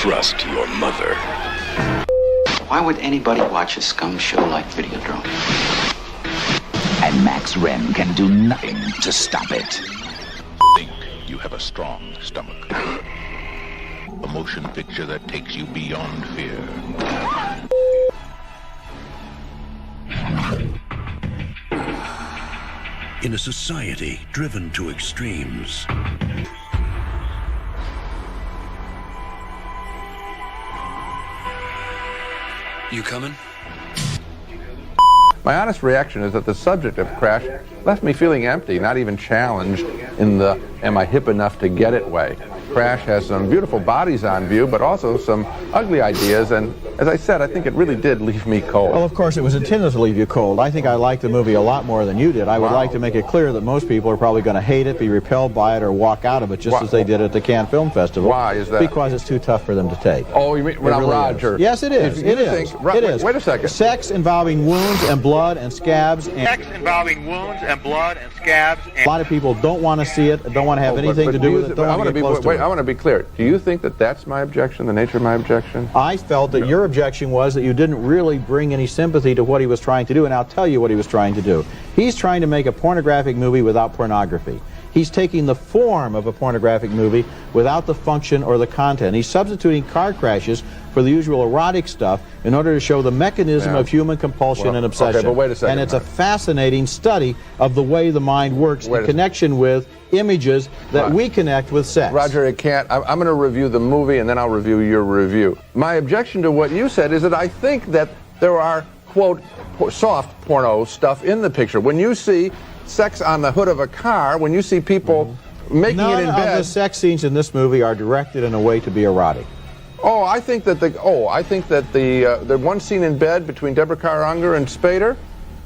trust your mother. Why would anybody watch a scum show like Videodrome? And Max Wren can do nothing to stop it. Think you have a strong stomach. A motion picture that takes you beyond fear. In a society driven to extremes, You coming? My honest reaction is that the subject of Crash left me feeling empty, not even challenged in the am I hip enough to get it way. Crash has some beautiful bodies on view, but also some ugly ideas, and as I said, I think it really did leave me cold. Well, of course, it was intended to leave you cold. I think I liked the movie a lot more than you did. I would like to make it clear that most people are probably going to hate it, be repelled by it, or walk out of it, just as they did at the Cannes Film Festival. Why is that? Because it's too tough for them to take. Oh, you mean really Roger? Is. Yes, it is. It is. It is. Wait a second. Sex involving wounds and blood and scabs. And sex involving wounds and blood and scabs. A lot of people don't want to see it, don't want to have anything to do with it, don't want to get close to it. I want to be clear. Do you think that that's my objection, the nature of my objection? I felt that your objection was that you didn't really bring any sympathy to what he was trying to do, and I'll tell you what he was trying to do. He's trying to make a pornographic movie without pornography. He's taking the form of a pornographic movie without the function or the content. He's substituting car crashes for the usual erotic stuff in order to show the mechanism of human compulsion and obsession. Okay, but wait a second. And it's a fascinating study of the way the mind works in connection with images that we connect with sex. Roger, it can't. I'm going to review the movie and then I'll review your review. My objection to what you said is that I think that there are, quote, soft porno stuff in the picture. When you see sex on the hood of a car, when you see people making it in bed. None of the sex scenes in this movie are directed in a way to be erotic. Oh, I think that the one scene in bed between Deborah Carr Unger and Spader,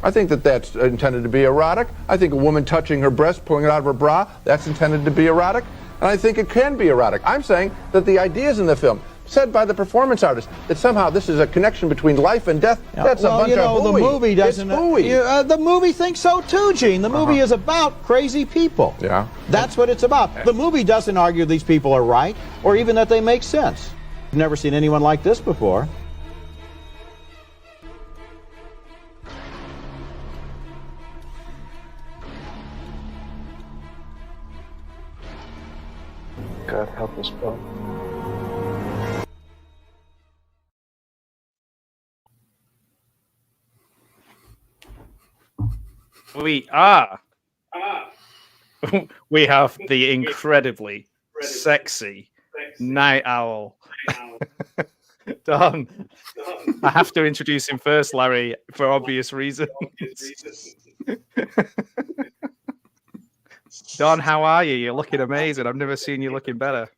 I think that that's intended to be erotic. I think a woman touching her breast, pulling it out of her bra, that's intended to be erotic. And I think it can be erotic. I'm saying that the ideas in the film, said by the performance artist, that somehow this is a connection between life and death, that's a bunch of hooey. The movie doesn't. The movie thinks so too, Gene. The movie is about crazy people. Yeah. That's what it's about. The movie doesn't argue these people are right, or even that they make sense. I've never seen anyone like this before. God help us both. We have the incredibly sexy Night Owl. Don. I have to introduce him first, Larry, for obvious reasons. Don, how are you? You're looking amazing. I've never seen you looking better.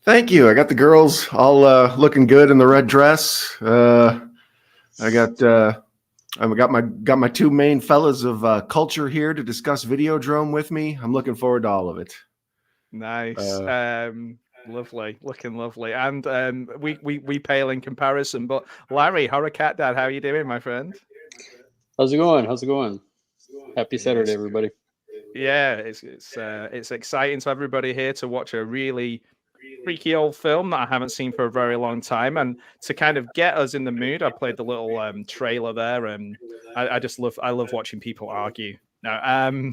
Thank you. I got the girls all looking good in the red dress. I got my two main fellas of culture here to discuss Videodrome with me. I'm looking forward to all of it. Nice. Lovely. Looking lovely. And we pale in comparison. But Larry, Horror Cat Dad, how are you doing, my friend? How's it going? Happy Saturday, everybody. Yeah, it's exciting to everybody here to watch a really freaky old film that I haven't seen for a very long time, and to kind of get us in the mood, I played the little trailer there, and I love watching people argue. No,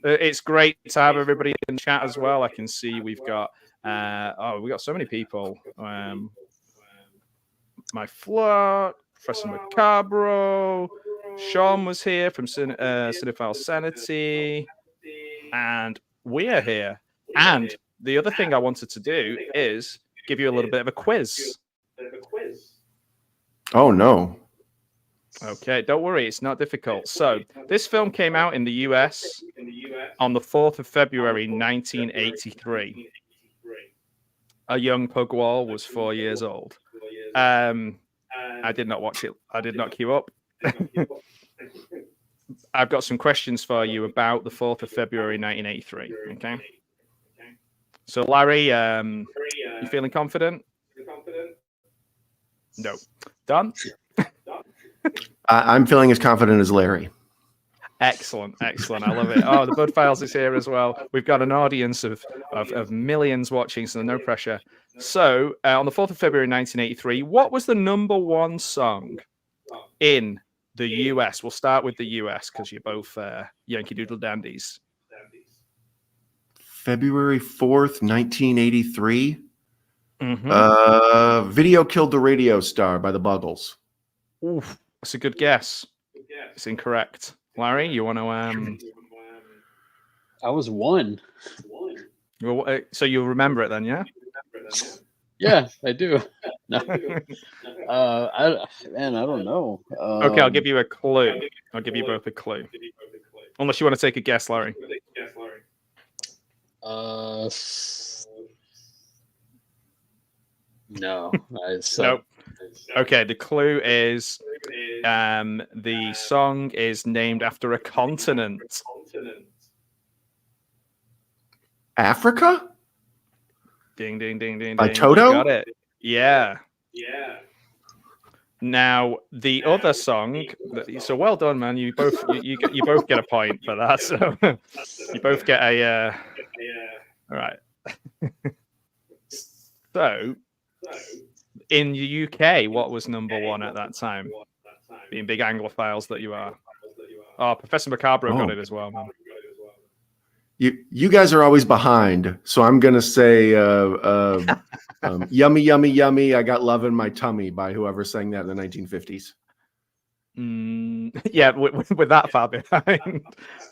it's great to have everybody in chat as well. I can see we've got we got so many people. My Flock, Professor Macabro, Sean was here from Cinephile Sanity, and we are here. And the other thing I wanted to do is give you a little bit of a quiz. Oh, no. Okay, don't worry. It's not difficult. So this film came out in the US on the 4th of February, 1983. A young Pugwall was 4 years old. I did not watch it. I did not queue up. I've got some questions for you about the 4th of February, 1983. Okay. So, Larry, you feeling confident? No. Done? I'm feeling as confident as Larry. Excellent, excellent. I love it. Oh, the Bud Files is here as well. We've got an audience of millions watching, so no pressure. So, on the 4th of February 1983, what was the #1 song in the US? We'll start with the US because you're both Yankee Doodle dandies. February 4th, 1983. Mm-hmm. Video Killed the Radio Star by the Buggles. Oof, that's a good guess. It's incorrect. Larry, you want to? I was 1. So you'll remember it then, yeah? Yeah, I do. No. I don't know. Okay, I'll give you a clue. I'll give you both a clue. Unless you want to take a guess, Larry. No. Nope. Okay, the clue is the song is named after a continent. Africa? Ding, ding, ding, ding, By ding. Toto? You got it. Yeah. Now the other song. So well done, man. You both you both get a point for that. So you both get a. All right. So in the UK, what was #1 at that time? Being big Anglophiles that you are. Oh, Professor Macabre got it as well, man. You guys are always behind, so I'm gonna say "Yummy, Yummy, Yummy." I got love in my tummy by whoever sang that in the 1950s. Yeah, with that far behind.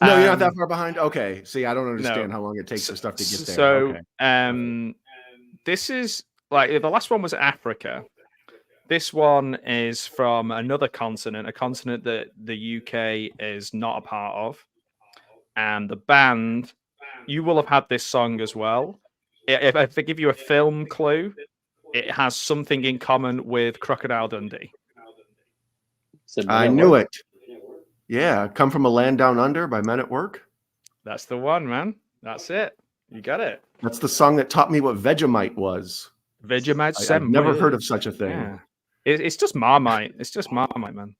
No, you're not that far behind. Okay, see, I don't understand how long it takes for stuff to get there. So, okay. This is like the last one was Africa. This one is from another continent, a continent that the UK is not a part of. And the band, you will have had this song as well. If I give you a film clue, it has something in common with Crocodile Dundee. I knew it. Yeah, Come From a Land Down Under by Men at Work. That's the one, man. That's it. You got it. That's the song that taught me what Vegemite was. Vegemite. I've never heard of such a thing. Yeah. It's just Marmite. It's just Marmite, man.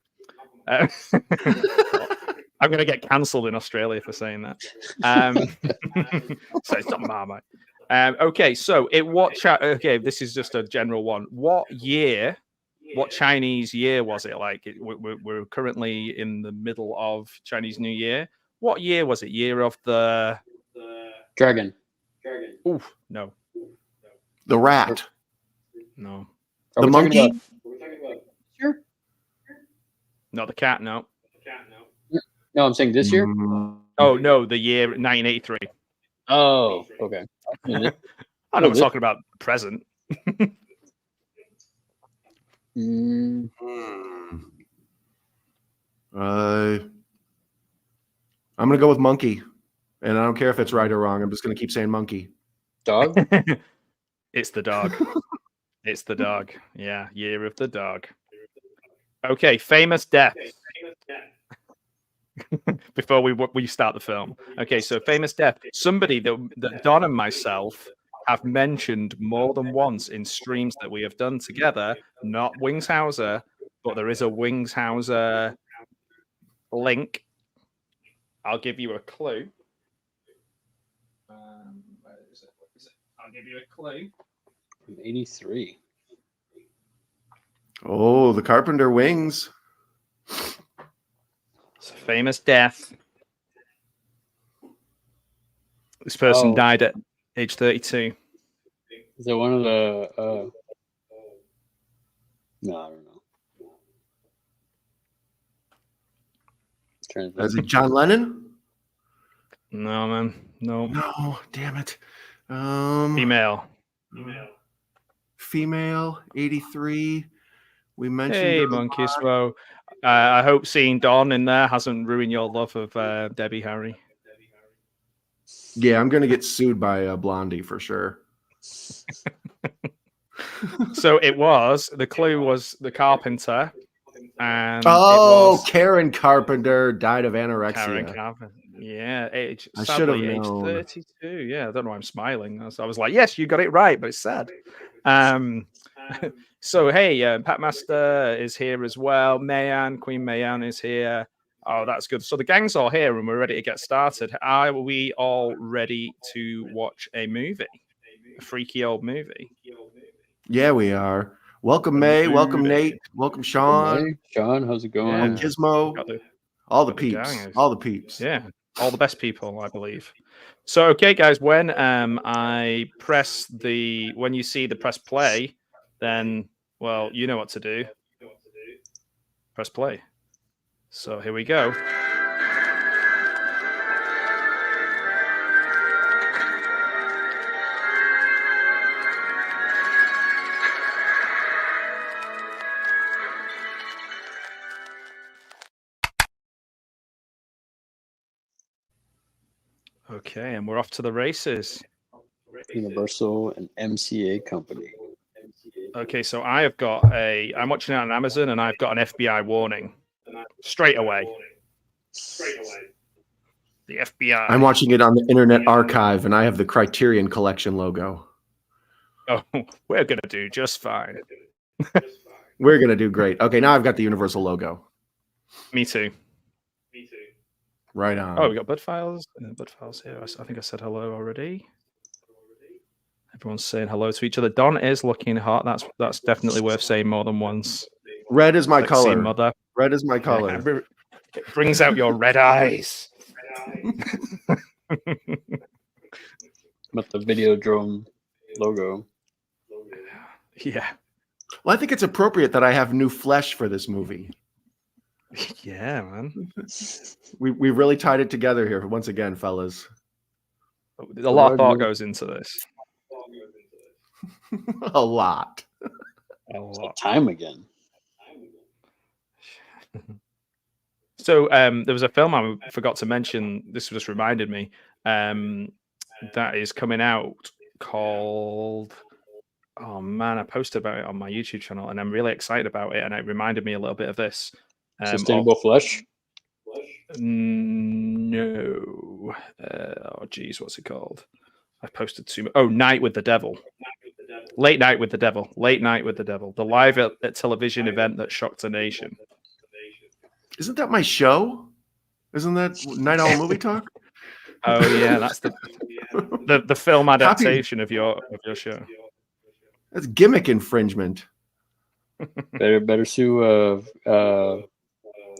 I'm going to get cancelled in Australia for saying that. So it's not Marmite. Okay, so okay, this is just a general one. What Chinese year was it? Like we're currently in the middle of Chinese New Year. What year was it? Year of the Dragon. Oof, no. The rat. No. The monkey? Sure. Not the cat, no. No, I'm saying this year. Oh no, the year 1983. Oh, okay. I know we're talking about present. I'm gonna go with monkey, and I don't care if it's right or wrong. I'm just gonna keep saying monkey. Dog. It's the dog. It's the dog. Yeah, year of the dog. Okay, famous death. Before we start the film. Okay, so famous death. Somebody that Don and myself have mentioned more than once in streams that we have done together. Not Wingshauser, but there is a Wingshauser link. I'll give you a clue. Where is it? I'll give you a clue. 83. Oh, the Carpenter Wings. It's a famous death. This person died at age 32. Is it one of the? No, I don't know. Is it John Lennon? No, man. No. No, damn it. Female, 83. We mentioned. Hey, Monkey Slow. I hope seeing Don in there hasn't ruined your love of Debbie Harry. Yeah, I'm gonna get sued by Blondie for sure. So the clue was the Carpenter, and Karen Carpenter died of anorexia. Karen Carpenter. Yeah, age. I should have age known. 32. Yeah, I don't know why I'm smiling. I was like, yes, you got it right, but it's sad. So hey, Pat Master is here as well. Mayan, Queen Mayan is here. Oh, that's good. So the gang's all here and we're ready to get started. Are we all ready to watch a movie? A freaky old movie? Yeah, we are. Welcome, May. Welcome, Nate. Welcome, Sean. Hey, Sean, how's it going? Yeah. Gizmo. All the peeps. All the peeps. Yeah, all the best people, I believe. So, okay, guys, when I press when you see the press play, then, well, you know what to do. Press play. So here we go. Okay, and we're off to the races. Universal and MCA company. Okay, so I'm watching it on Amazon and I've got an FBI warning straight away. The FBI. I'm watching it on the Internet Archive, and I have the Criterion Collection logo. Oh, we're going to do just fine. We're going to do great. Okay, now I've got the Universal logo. Me too. Right on. Oh, we got Bud Files. Bud Files here. I think I said hello already. Everyone's saying hello to each other. Don is looking hot. That's definitely worth saying more than once. Red is my color. Mother. Red is my color. It brings out your red eyes. With the Videodrome logo. Yeah. Well, I think it's appropriate that I have new flesh for this movie. Yeah, man. We really tied it together here once again, fellas. A lot of thought goes into this. A lot. Time again. So there was a film I forgot to mention. This just reminded me. That is coming out called. Oh man, I posted about it on my YouTube channel, and I'm really excited about it. And it reminded me a little bit of this. Sustainable Flesh. No. Oh geez, what's it called? I posted too much. Oh, Night with the Devil. Late Night with the Devil. Late Night with the Devil. The live at television event that shocked the nation. Isn't that my show? Isn't that Night Owl Movie Talk? Oh yeah, that's the film adaptation of your show. That's gimmick infringement. Better sue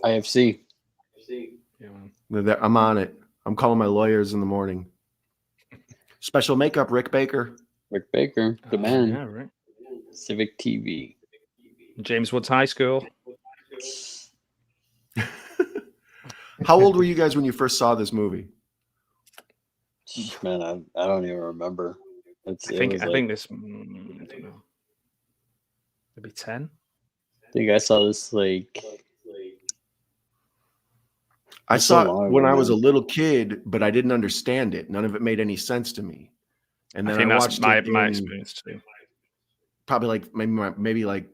IFC. Yeah, I'm on it. I'm calling my lawyers in the morning. Special makeup, Rick Baker. Rick Baker, the man. Yeah, right. Civic TV. James Woods High School. How old were you guys when you first saw this movie? Man, I don't even remember. I think this. I don't know. Maybe 10. I think I saw this I saw it when I was a little kid, but I didn't understand it. None of it made any sense to me. And then I watched my experience too. Probably maybe like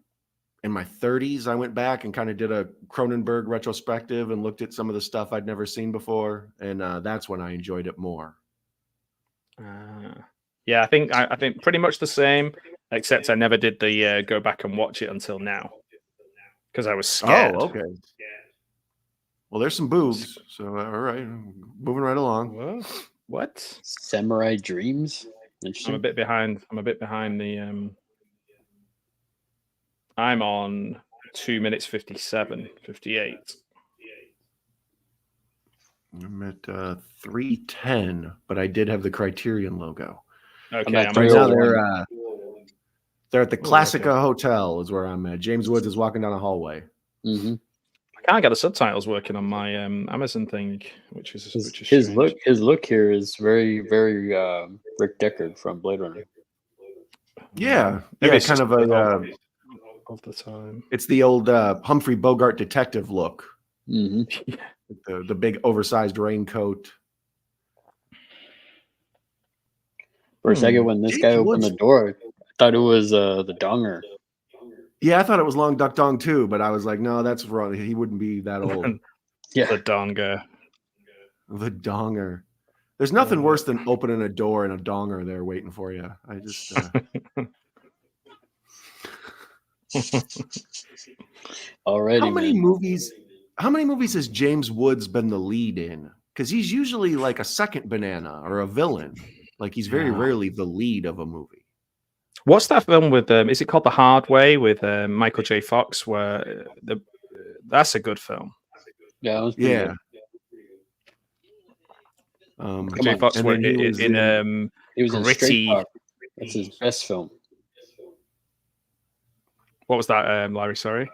in my 30s, I went back and kind of did a Cronenberg retrospective and looked at some of the stuff I'd never seen before, and that's when I enjoyed it more. Yeah, I think pretty much the same, except I never did the go back and watch it until now because I was scared. Oh, okay. Well, there's some boobs, so all right, moving right along. What? Samurai Dreams? I'm a bit behind the. I'm on 2 minutes 58. I'm at 3:10, but I did have the Criterion logo. Okay, right now they're at the Classica Hotel is where I'm at. James Woods is walking down a hallway. Mm-hmm. I can't get the subtitles working on my Amazon thing, which is his look. His look here is very, very Rick Deckard from Blade Runner. Yeah, it's kind of a of the time. It's the old Humphrey Bogart detective look. Mm-hmm. The big oversized raincoat. For a second, when this guy opened the door, I thought it was the donger. Yeah, I thought it was Long Duck Dong too, but I was like, no, that's wrong. He wouldn't be that old. Yeah, the donger. The donger. There's nothing worse than opening a door and a donger there waiting for you. I just. Already. How many movies? How many movies has James Woods been the lead in? Because he's usually like a second banana or a villain. Like he's very rarely the lead of a movie. What's that film with? Is it called The Hard Way with Michael J. Fox? Where that's a good film. Yeah, it was pretty good. J. Fox were he was in gritty. Straight Talk. That's his best film. What was that, Larry? Sorry.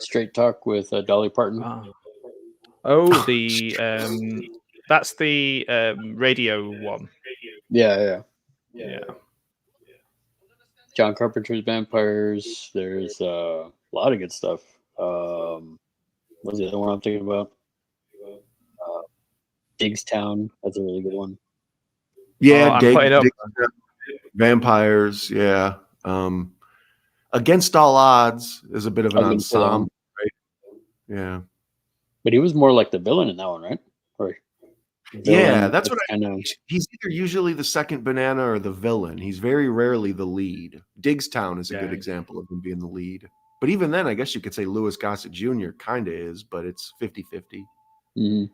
Straight Talk with Dolly Parton. Oh, that's the radio one. Yeah. Yeah. John Carpenter's Vampires. There's a lot of good stuff. What's the other one I'm thinking about? Digstown. That's a really good one. Yeah, Vampires. Yeah. Against All Odds is a bit of an ensemble, right? Yeah. But he was more like the villain in that one, right? Yeah, that's what I know. He's either usually the second banana or the villain. He's very rarely the lead. Digstown is a good example of him being the lead. But even then, I guess you could say Louis Gossett Jr. kind of is, but it's 50-50. Mm-hmm.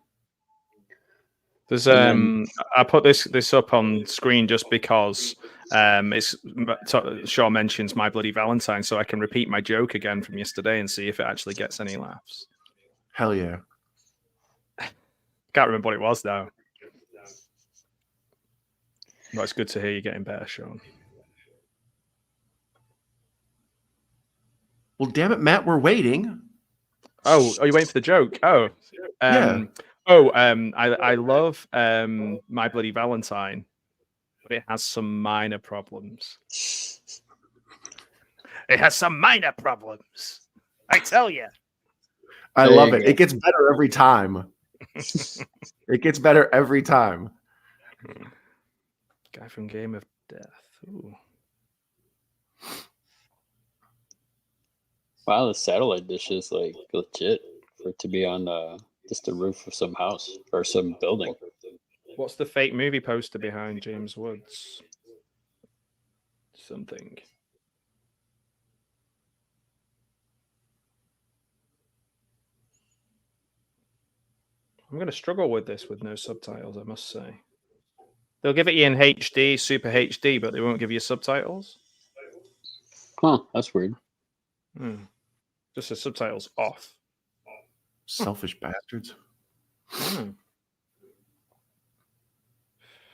There's I put this up on screen just because Shaw mentions My Bloody Valentine, so I can repeat my joke again from yesterday and see if it actually gets any laughs. Hell yeah. Can't remember what it was now. But it's good to hear you getting better, Sean. Well, damn it, Matt, we're waiting. Oh, are you waiting for the joke? Oh, yeah. I love My Bloody Valentine, but it has some minor problems. It has some minor problems. I tell you. I love it. It gets better every time. It gets better every time. Guy from Game of Death. Ooh. Wow, the satellite dish is like legit for it to be on just the roof of some house or some building. What's the fake movie poster behind James Woods? Something. I'm going to struggle with this with no subtitles, I must say. They'll give it you in HD, Super HD, but they won't give you subtitles. Huh, that's weird. Just the subtitles off. Selfish bastards.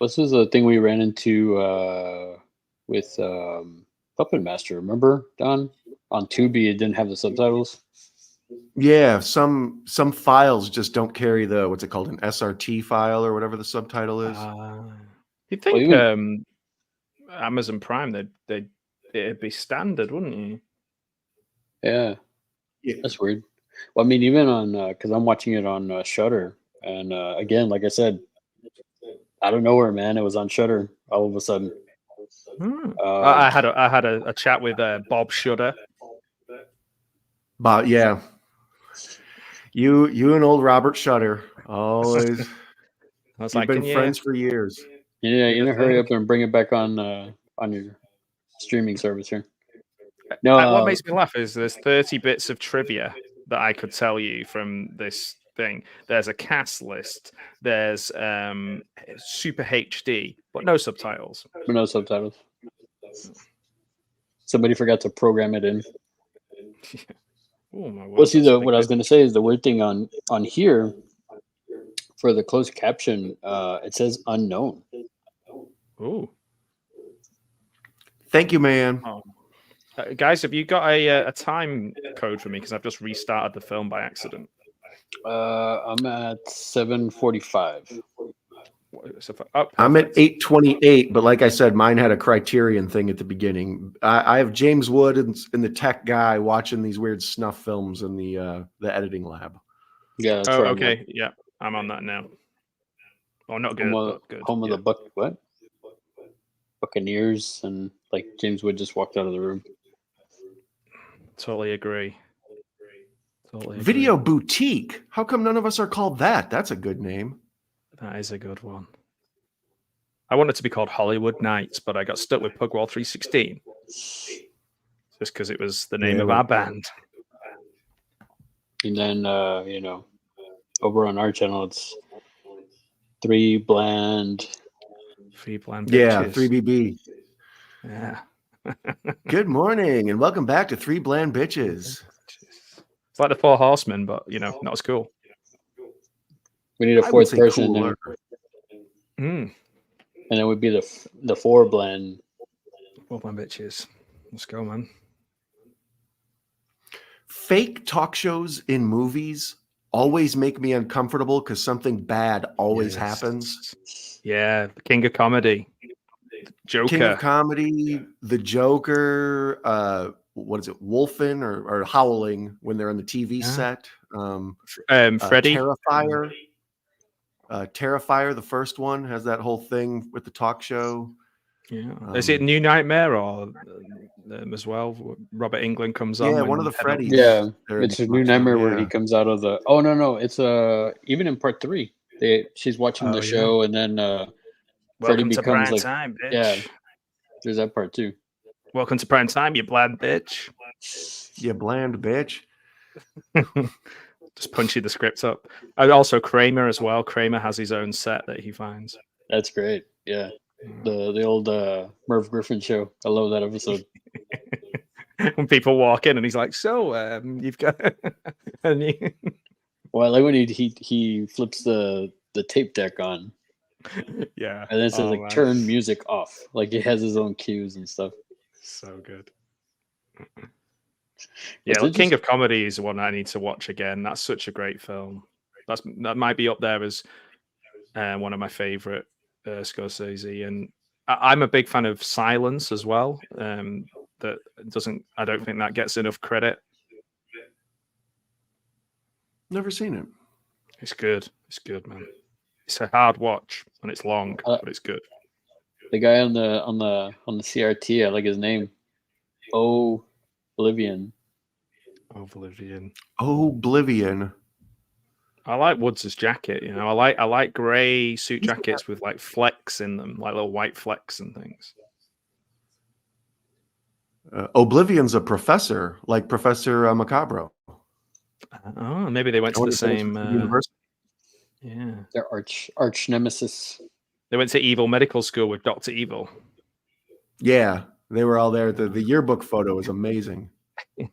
This is a thing we ran into with Puppet Master. Remember, Don? On Tubi, it didn't have the subtitles. Yeah, some files just don't carry the, what's it called, an SRT file or whatever the subtitle is. You'd think Amazon Prime, it'd be standard, wouldn't you? Yeah, that's weird. Well, I mean, even on because I'm watching it on Shudder, and again, like I said, out of nowhere, man, it was on Shudder all of a sudden. I had a chat with Bob Shudder. But yeah, you and old Robert Shudder always. You've been friends for years. Yeah, you know, hurry up and bring it back on your streaming service here. No, what makes me laugh is there's 30 bits of trivia that I could tell you from this thing. There's a cast list. There's Super HD, but no subtitles. No subtitles. Somebody forgot to program it in. Oh, my word, well, see, what I was going to say is the weird thing on here for the closed caption, it says unknown. Oh, thank you, man. Guys, have you got a time code for me? Because I've just restarted the film by accident. I'm at 7:45. I'm at 8:28, but like I said, mine had a Criterion thing at the beginning. I have James Wood and the tech guy watching these weird snuff films in the editing lab. Yeah. That's right, okay. Man. Yeah, I'm on that now. Oh, not good. But good. Home of the Buccaneers, and like James Wood just walked out of the room. Totally agree. Video Boutique. How come none of us are called that? That's a good name. That is a good one. I wanted to be called Hollywood Nights, but I got stuck with Pugwall 316 just because it was the name of our band. And then you know, over on our channel, it's 3 bland. 3 bland Yeah, bitches. 3BB. Yeah. Good morning and welcome back to 3 Bland Bitches. It's like the 4 Horsemen, but you know, not as cool. We need a I would 4th say person, cooler. Mm. and it would be the 4 bland. 4 bland bitches. Let's go, man. Fake talk shows in movies always make me uncomfortable because something bad always happens. Yeah, the King of Comedy. Joker. King of Comedy, the Joker, what is it, Wolfen or Howling when they're on the TV set. Freddy. Terrifier. Terrifier, the first one, has that whole thing with the talk show. Yeah. Is it New Nightmare or as well? Robert Englund comes on. Yeah, one of the Freddys. Yeah, it's a New Nightmare where he comes out of the. Oh no, it's even in part 3. She's watching the show and then Freddy Welcome to becomes prime like time, bitch. Yeah, there's that part too. Welcome to prime time, you bland bitch. You bland bitch. Just punching the script up. And also Kramer as well. Kramer has his own set that he finds. That's great. Yeah. The old Merv Griffin show. I love that episode. When people walk in and he's like, so you've got and well, I like when he flips the tape deck on. Yeah. And then it says turn music off. Like he has his own cues and stuff. So good. Yeah, King of Comedy is one I need to watch again. That's such a great film. That might be up there as one of my favorite Scorsese. And I'm a big fan of Silence as well. I don't think that gets enough credit. Never seen it. It's good. It's good, man. It's a hard watch and it's long, but it's good. The guy on the CRT, I like his name. Oblivion. I like Woods' jacket. You know, I like grey suit jackets with like flecks in them, like little white flecks and things. Oblivion's a professor, like Professor Macabro. Oh, maybe they went to the same university. Yeah, their arch nemesis. They went to Evil Medical School with Dr. Evil. Yeah, they were all there. The yearbook photo is amazing. They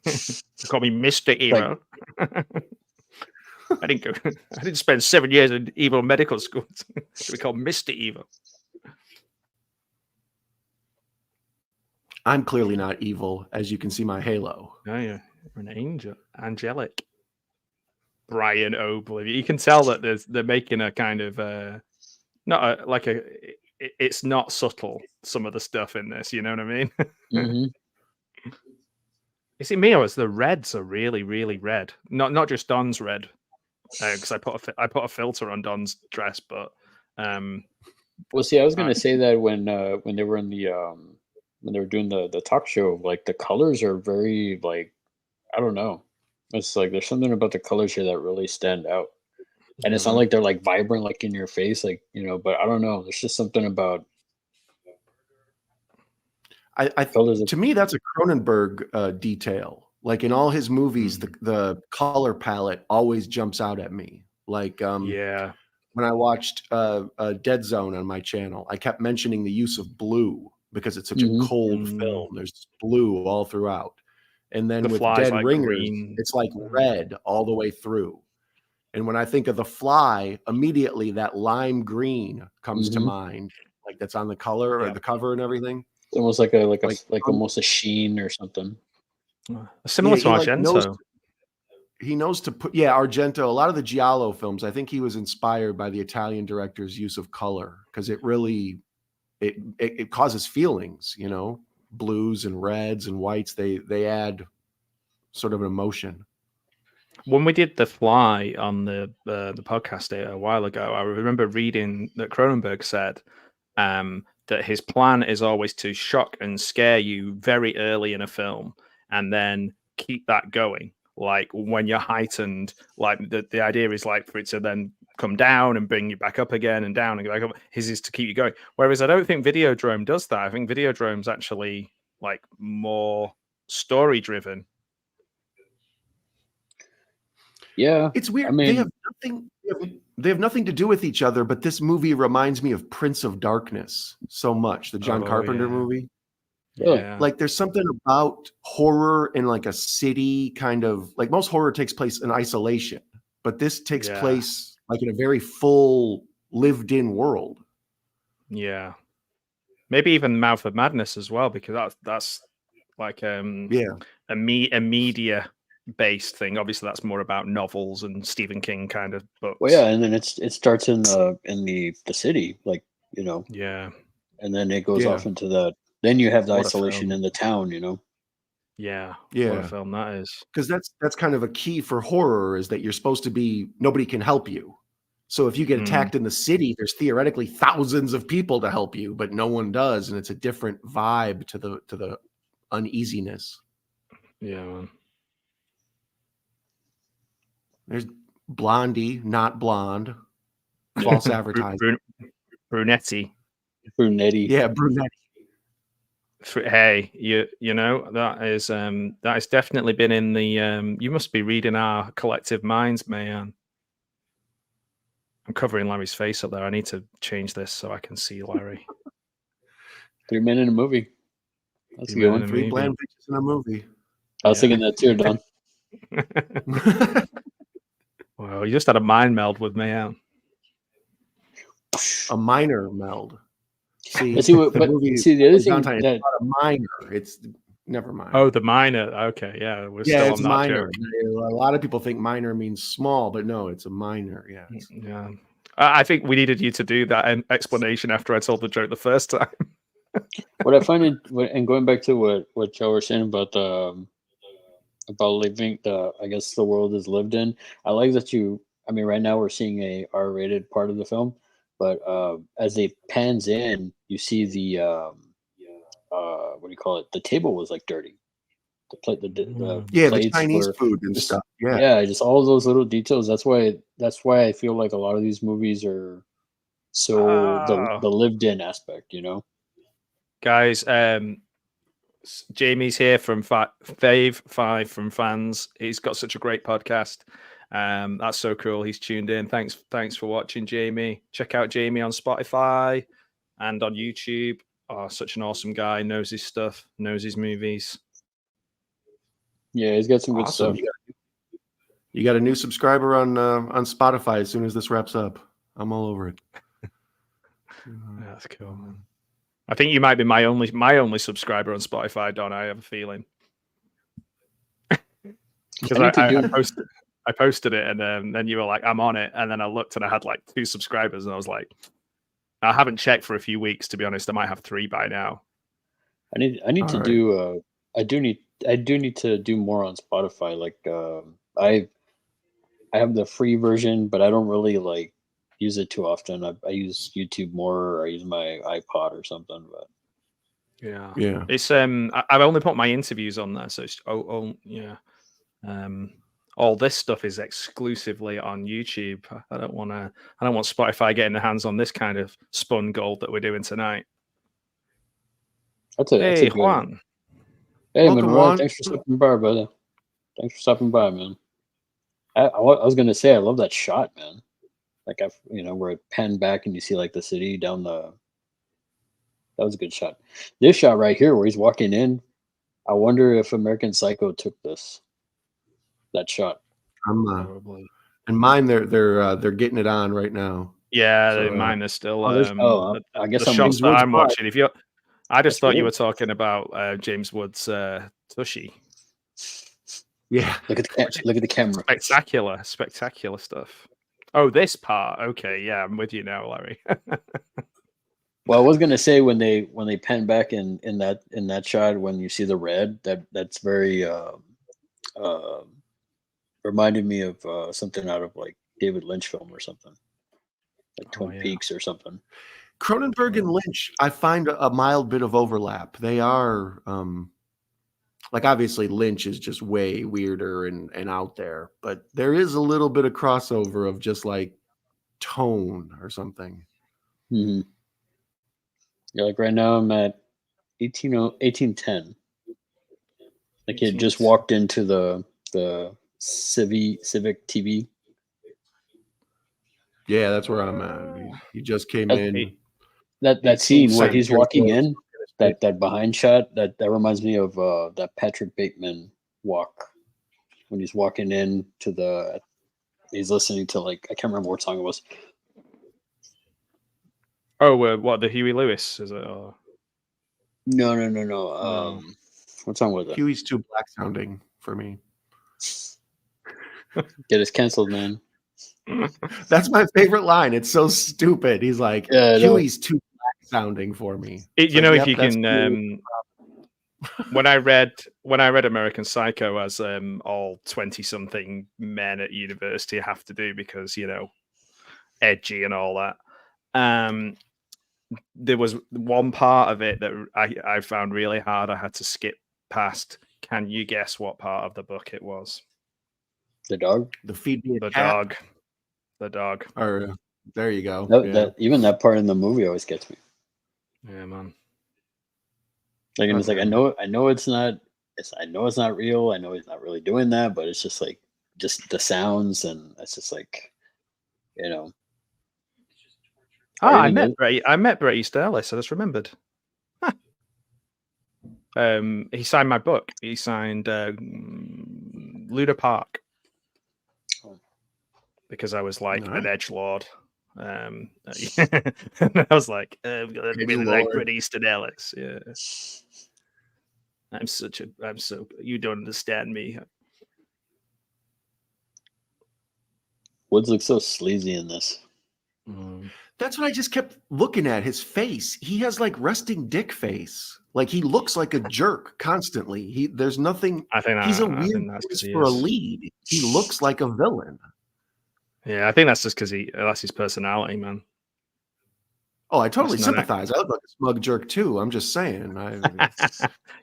call me Mr. Evil. I didn't spend 7 years in Evil Medical School to be called Mr. Evil. I'm clearly not evil, as you can see my halo. Oh, yeah. You're an angel. Angelic. Brian Oblivion. You can tell that they're making a kind of it's not subtle, some of the stuff in this, you know what I mean? Mm-hmm. Is it me or is the reds are really, really red? Not just Don's red. Because I put a filter on Don's dress, but well, see, I was gonna say that when they were in the when they were doing the talk show, like the colors are very like, I don't know, it's like there's something about the colors here that really stand out, and it's not like they're like vibrant like in your face, like, you know, but I don't know, there's just something about. To me, that's a Cronenberg detail. Like in all his movies, the color palette always jumps out at me. Like when I watched Dead Zone on my channel, I kept mentioning the use of blue because it's such a cold film. There's blue all throughout. And then with Dead Ringers, it's like red all the way through. And when I think of The Fly, immediately that lime green comes to mind, like that's on the color or the cover and everything. It's almost like almost a sheen or something. Similar to Argento. He knows to put, Argento. A lot of the Giallo films, I think he was inspired by the Italian director's use of color because it really, it causes feelings, you know, blues and reds and whites. They add sort of an emotion. When we did The Fly on the podcast a while ago, I remember reading that Cronenberg said that his plan is always to shock and scare you very early in a film and then keep that going. Like when you're heightened, like the idea is like for it to then come down and bring you back up again and down and go back up. His is to keep you going. Whereas I don't think Videodrome does that. I think Videodrome's actually like more story driven. Yeah, It's weird. I mean, They have nothing. They have nothing to do with each other. But this movie reminds me of Prince of Darkness so much. The John Carpenter movie. Yeah. Like there's something about horror in like a city kind of like most horror takes place in isolation, but this takes place like in a very full lived in world. Yeah. Maybe even Mouth of Madness as well, because that's like a media based thing. Obviously that's more about novels and Stephen King kind of books. well, yeah, and then it starts in the city, like, you know. Yeah. And then it goes off into the then you have the What a isolation film. in the town, you know. Yeah. Yeah. What a film that is. Because that's kind of a key for horror is that you're supposed to be nobody can help you. So if you get attacked in the city, there's theoretically thousands of people to help you, but no one does, and it's a different vibe to the uneasiness. Yeah, man. There's Blondie, not blonde. False advertising. Brunetti. Yeah, Brunetti. Hey, you know that is definitely been in the you must be reading our collective minds, man. I'm covering Larry's face up there. I need to change this so I can see Larry. 3 men in a movie. That's a good one. 3 bland bitches in a movie. I was thinking that too, Don. Well, you just had a mind meld with me, Ann. A minor meld. See, the other thing it's not a minor. It's never mind. Oh, the minor. Okay, yeah, we're still it's on that minor. joke. A lot of people think minor means small, but no, it's a minor. Yeah, yeah. I think we needed you to do that explanation after I told the joke the first time. What I find and going back to what Joe was saying about living I guess the world is lived in. I like that I mean, right now we're seeing a R-rated part of the film, but as it pans in, you see the what do you call it? The table was like dirty. The plate, the plates the Chinese were food and just, stuff. Yeah, just all those little details. That's why I feel like a lot of these movies are so the lived in aspect, you know. Guys, Jamie's here from Fave 5 from Fans. He's got such a great podcast. That's so cool. He's tuned in. Thanks for watching, Jamie. Check out Jamie on Spotify and on YouTube. Oh, such an awesome guy. Knows his stuff. Knows his movies. Yeah, he's got some good stuff. You got a new subscriber on Spotify as soon as this wraps up. I'm all over it. That's cool, man. I think you might be my only subscriber on Spotify, Don. I have a feeling. Because I posted it, and then you were like, "I'm on it," and then I looked and I had like 2 subscribers, and I was like, I haven't checked for a few weeks, to be honest. I might have 3 by now. I need to do. I do need to do more on Spotify. Like I have the free version, but I don't really like use it too often. I use YouTube more, or I use my iPod or something. But yeah, it's I've only put my interviews on there, so it's all this stuff is exclusively on YouTube. I don't want Spotify getting their hands on this kind of spun gold that we're doing tonight. That's a Juan. Hey, man, thanks for stopping by, brother. Thanks for stopping by, man. I was gonna say I love that shot, man. Like where it panned back and you see like the city down the. That was a good shot. This shot right here, where he's walking in, I wonder if American Psycho took that shot. Probably. And mine, they're getting it on right now. Yeah, so, mine is still. I guess the shots that I'm watching. I just thought you were talking about James Wood's Tushy. Yeah, look at the camera. Spectacular stuff. Oh, this part. Okay, yeah, I'm with you now, Larry. Well, I was gonna say when they pan back in that shot, when you see the red, that's very reminded me of something out of like David Lynch film or something, like Twin Peaks or something. Cronenberg and Lynch, I find a mild bit of overlap. They are like obviously Lynch is just way weirder and out there, but there is a little bit of crossover of just like tone or something. Mm-hmm. Yeah, like right now I'm at 1810. The kid just walked into the Civic TV. Yeah, that's where I'm at. He just came That- in. That scene where St. he's Petersburg. walking in, that behind shot, that reminds me of that Patrick Bateman walk when he's walking in to the. He's listening to like I can't remember what song it was. Oh, what, the Huey Lewis is it? Or... No. What song was it? Huey's too black sounding for me. Get us canceled, man. That's my favorite line. It's so stupid. He's like, Huey's too black sounding for me. If you that's can, when I read American Psycho, as all 20-something men at university have to do because edgy and all that. There was one part of it that I found really hard. I had to skip past. Can you guess what part of the book it was? The dog. The feed me a The cat. dog. The dog. Or there you go. Even that part in the movie always gets me. Yeah, man. Like, and it's like I know it's not. I know it's not real. I know he's not really doing that, but it's just like just the sounds, and it's just like, I met Bret Easton Ellis. I just remembered. He signed my book. He signed Luda Park because I was like an edgelord. And I was like, I'm gonna be like Bret Easton Ellis. Yeah. You don't understand me. Woods looks so sleazy in this. That's what I just kept looking at. His face. He has like resting dick face. Like he looks like a jerk constantly. There's nothing. He's a weird choice for a lead. He looks like a villain. Yeah, I think that's just because that's his personality, man. Oh, I totally sympathize. I look like a smug jerk too. I'm just saying.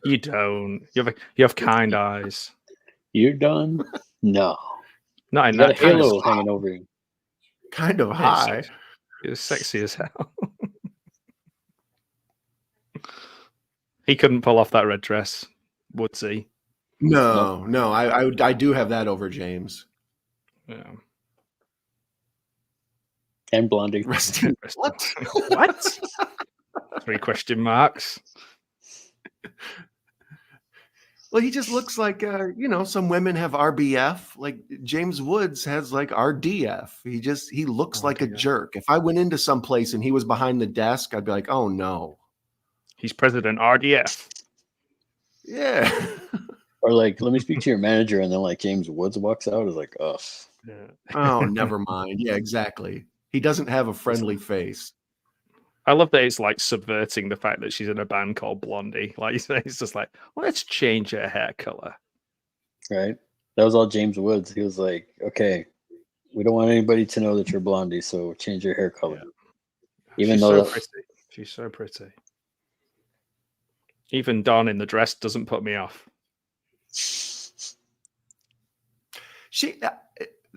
You don't. You have kind eyes. You're done? No. Not in you got that a halo hanging over you. Kind of high. You're sexy as hell. He couldn't pull off that red dress, would he? No. I do have that over James. Yeah. And Blondie. What? What? 3 question marks. Well, he just looks like some women have RBF. Like James Woods has like RDF. He looks like a jerk. If I went into some place and he was behind the desk, I'd be like, oh no. He's President RDF. Yeah. Or like, let me speak to your manager, and then like James Woods walks out. Is like, oh. Yeah. Oh, never mind. Yeah, exactly. He doesn't have a friendly face. I love that it's like subverting the fact that she's in a band called Blondie. Like it's just like, let's change her hair color. Right. That was all James Woods. He was like, okay, we don't want anybody to know that you're Blondie, so change your hair color. Yeah. Even though she's so pretty. Even Dawn in the dress doesn't put me off.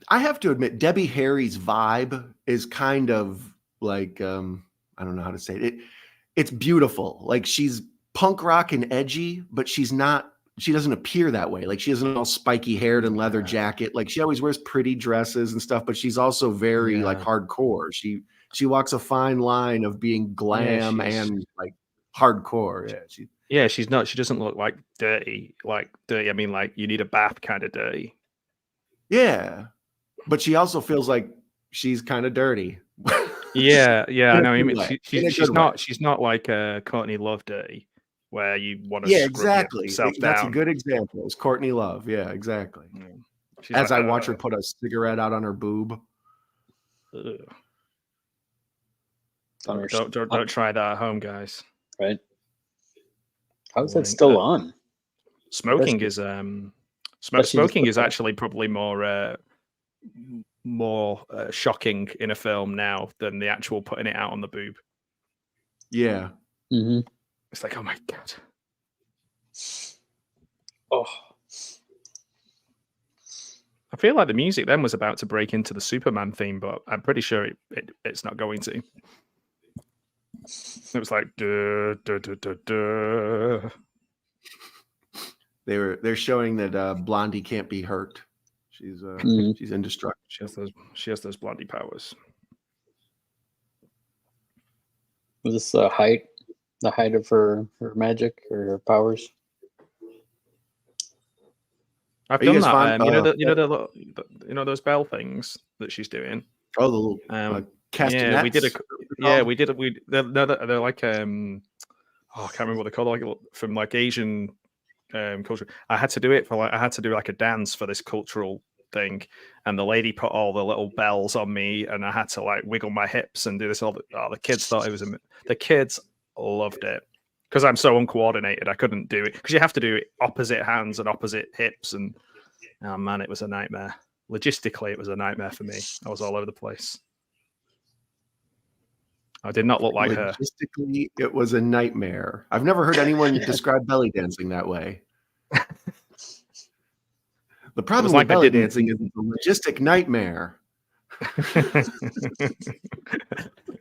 I have to admit, Debbie Harry's vibe is kind of like, I don't know how to say it. It's beautiful. Like she's punk rock and edgy, but she doesn't appear that way. Like she isn't all spiky haired and leather jacket. Like she always wears pretty dresses and stuff, but she's also very like hardcore. She walks a fine line of being glam and like hardcore. She's not. She doesn't look like dirty. Like dirty. I mean, like you need a bath kind of dirty. Yeah. But she also feels like she's kind of dirty. Yeah, I know. I mean, she's not like Courtney Love dirty, where you want to exactly. That's down. A good example. It's Courtney Love. Yeah, exactly. Yeah. As I watch her put a cigarette out on her boob. Don't try that at home, guys. Right? How is that still on? Smoking is smoking is actually probably more shocking in a film now than the actual putting it out on the boob. Yeah. Mm-hmm. It's like, oh my god. Oh. I feel like the music then was about to break into the Superman theme, but I'm pretty sure it's not going to. It was like duh, duh, duh, duh, duh. They're showing that Blondie can't be hurt. She's she's indestructible. She has those Blondie powers. Was this the height of her magic or her powers? I've done that. You know those bell things that she's doing. Oh, the little castanets. They're like I can't remember what they're called. Like from like Asian culture. I had to do like a dance for this cultural thing, and the lady put all the little bells on me, and I had to like wiggle my hips and do this. The kids thought it was the kids loved it. Because I'm so uncoordinated, I couldn't do it. Because you have to do it opposite hands and opposite hips, and oh man, it was a nightmare. Logistically, it was a nightmare for me. I was all over the place. I did not look like her. Logistically, it was a nightmare. I've never heard anyone describe belly dancing that way. The problem with belly dancing is it's a logistic nightmare.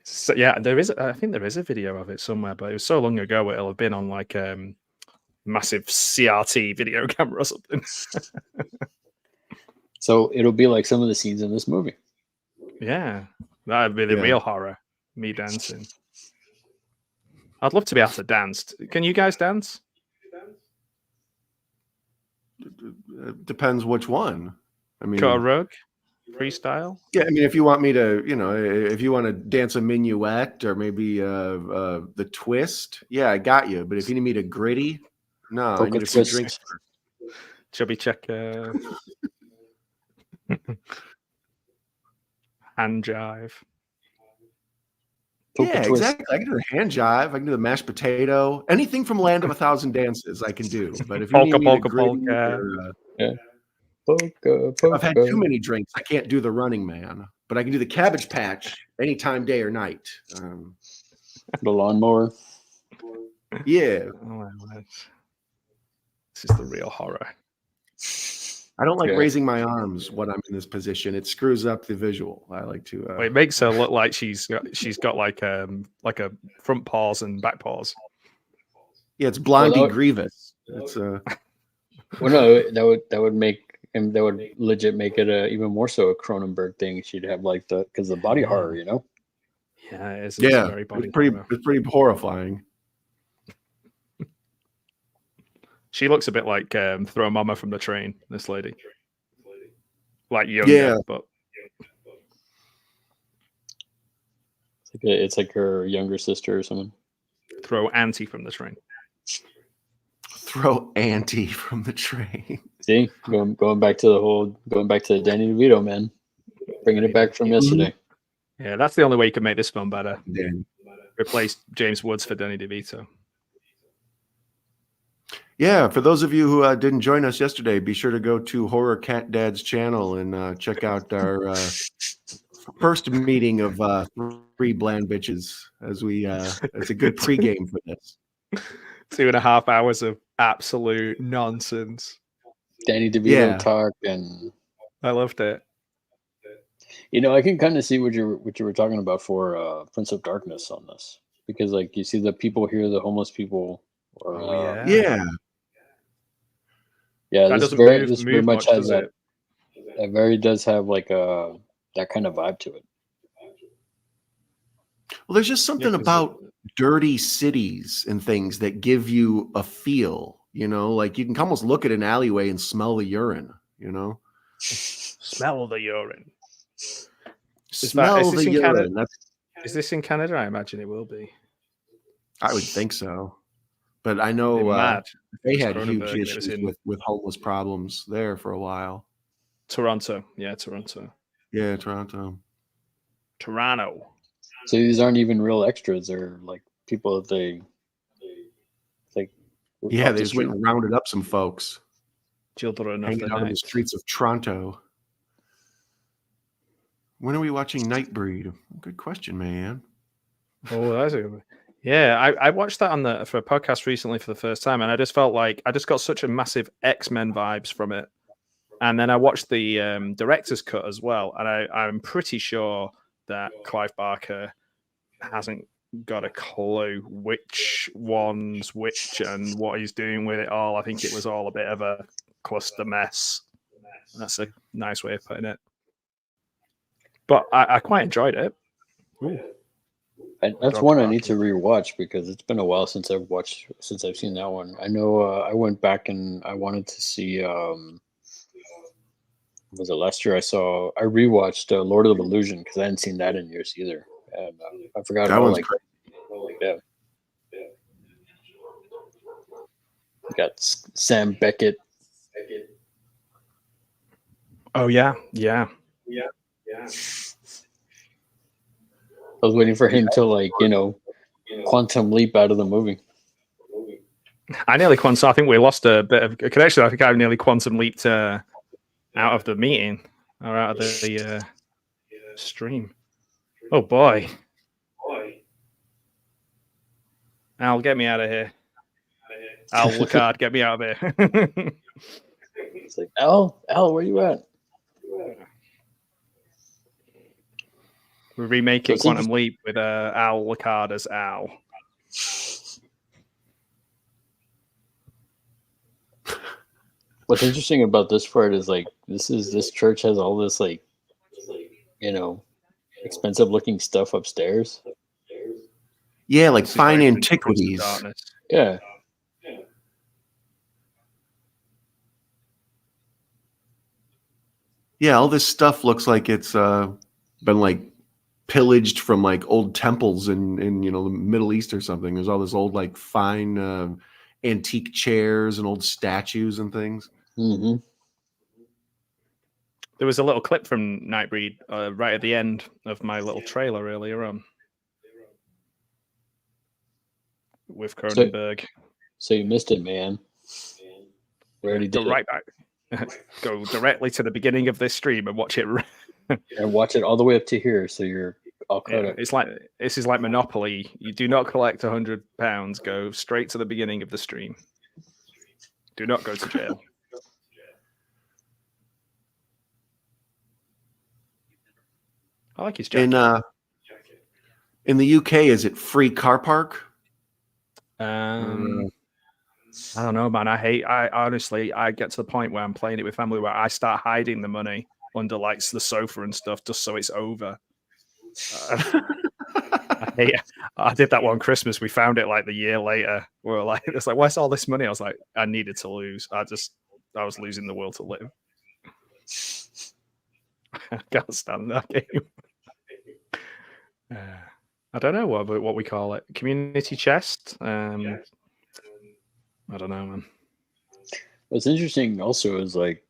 So yeah, I think there is a video of it somewhere, but it was so long ago it'll have been on like massive CRT video camera or something. So it'll be like some of the scenes in this movie. Yeah, that'd be the real horror. Me dancing. I'd love to be able to dance. Can you guys dance? Depends which one. I mean, cut a rug. Freestyle? Yeah, I mean, if you want me to, if you want to dance a minuet or maybe the twist, yeah, I got you. But if you need me to gritty, no, I need a few drinks first. Shall we check hand jive? Yeah, exactly. I can do the hand jive. I can do the mashed potato. Anything from Land of a Thousand Dances, I can do. But if you need me to gritty I've had too many drinks. I can't do the Running Man, but I can do the Cabbage Patch anytime, day or night. The lawnmower. Yeah. This is the real horror. I don't like raising my arms when I'm in this position. It screws up the visual. I like to. It makes her look like she's got like a front paws and back paws. Yeah, it's Blondie Grievous. It's Well, no, that would make. And that would legit make it even more so a Cronenberg thing. She'd have like because the body horror, Yeah, it's very body it's pretty horrifying. She looks a bit like Throw Mama from the Train. This lady, like younger, but it's like her younger sister or something. Throw Auntie from the Train. Throw Auntie from the train. See, going back to Danny DeVito, man, bringing it back from yesterday. Yeah, that's the only way you can make this film better. Replace James Woods for Danny DeVito. Yeah, for those of you who didn't join us yesterday, be sure to go to Horror Cat Dad's channel and check out our first meeting of three bland bitches as a good pregame for this. 2.5 hours of absolute nonsense. Danny DeVito talk, and I loved it. I can kind of see what you were talking about for Prince of Darkness on this, because like you see the people here, the homeless people. Yeah. This very much has that. It very does have like that kind of vibe to it. Well, there's just something about dirty cities and things that give you a feel, like you can almost look at an alleyway and smell the urine, Smell the urine. Smell the urine. Is this in Canada? I imagine it will be. I would think so. But I know they had huge issues with homeless problems there for a while. Toronto. Yeah, Toronto. Yeah, Toronto. So these aren't even real extras. They're like people that they they just went and rounded up some folks. Children hanging out in the streets of Toronto. When are we watching Nightbreed? Good question, man. Oh, that's a good one. Yeah, I watched that for a podcast recently for the first time, and I just felt like I just got such a massive X-Men vibes from it. And then I watched the director's cut as well, and I'm pretty sure that Clive Barker hasn't got a clue which one's which and what he's doing with it all. I think it was all a bit of a cluster mess. That's a nice way of putting it. But I quite enjoyed it. That's one I need to rewatch because it's been a while since I've seen that one. I know I went back and I wanted to see. Was it last year? I rewatched Lord of the Illusion because I hadn't seen that in years either, and I forgot That about one's yeah. We got Sam Beckett. Oh yeah. I was waiting for him to quantum leap out of the movie. I nearly quantum. I think we lost a bit of a connection. I think I nearly quantum leaped out of the meeting or out of the stream. Oh boy! Al, get me out of here. Al, look hard, get me out of here. It's like Al, where you at? We're remaking Quantum Leap with Al Lacard as Al. What's interesting about this part is this church has all this expensive looking stuff upstairs. Yeah, like fine antiquities. Yeah. Yeah, all this stuff looks like it's been pillaged from old temples in the Middle East or something. There's all this old fine antique chairs and old statues and things. Mm-hmm. There was a little clip from Nightbreed right at the end of my little trailer earlier on with Cronenberg. So you missed it, man. We already did. Go right back. Go directly to the beginning of this stream and watch it. And watch it all the way up to here, so you're all caught up. This is like Monopoly. You do not collect £100. Go straight to the beginning of the stream. Do not go to jail. I like his jacket. In the UK, is it free car park? I don't know, man. I honestly get to the point where I'm playing it with family where I start hiding the money under the sofa and stuff just so it's over. I did that one Christmas. We found it the year later. We were like, it's like, where's all this money? I was like, I needed to lose. I was losing the will to live. I can't stand that game. I don't know what we call it. Community chest. I don't know, man. What's interesting also is I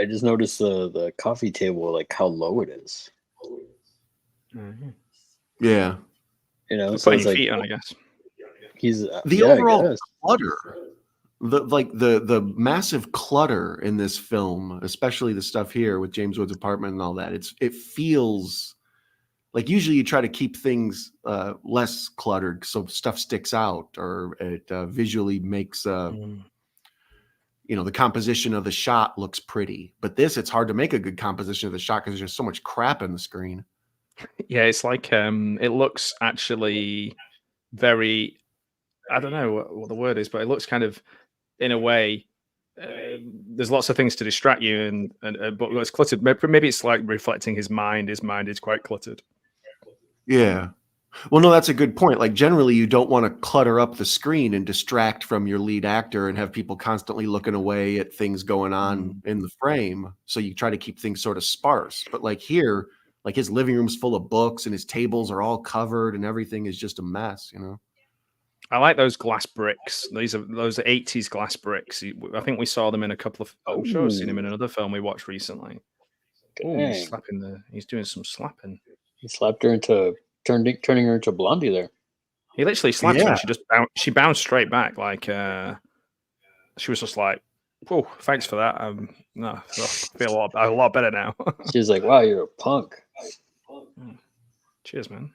just noticed the coffee table, how low it is. Mm-hmm. Yeah. So putting feet on, I guess. He's the overall clutter. The massive clutter in this film, especially the stuff here with James Woods' apartment and all that. It feels like usually you try to keep things less cluttered so stuff sticks out or it visually makes the composition of the shot looks pretty. But it's hard to make a good composition of the shot because there's just so much crap in the screen. Yeah, it's it looks actually very, I don't know what the word is, but it looks kind of, in a way, there's lots of things to distract you, but it's cluttered. Maybe it's reflecting his mind. His mind is quite cluttered. Yeah. Well, no, that's a good point. Generally, you don't want to clutter up the screen and distract from your lead actor and have people constantly looking away at things going on in the frame. So you try to keep things sort of sparse. But here, his living room's full of books and his tables are all covered and everything is just a mess, I like those glass bricks. Those 80s glass bricks. I think we saw them in a couple of. I'm sure I've seen him in another film we watched recently. Oh, he's doing some slapping. He slapped her into turning her into Blondie there. He literally slapped her and she bounced straight back she was just like, "Oh, thanks for that. No, I feel a lot better now." She's like, "Wow, you're a punk." Cheers, man.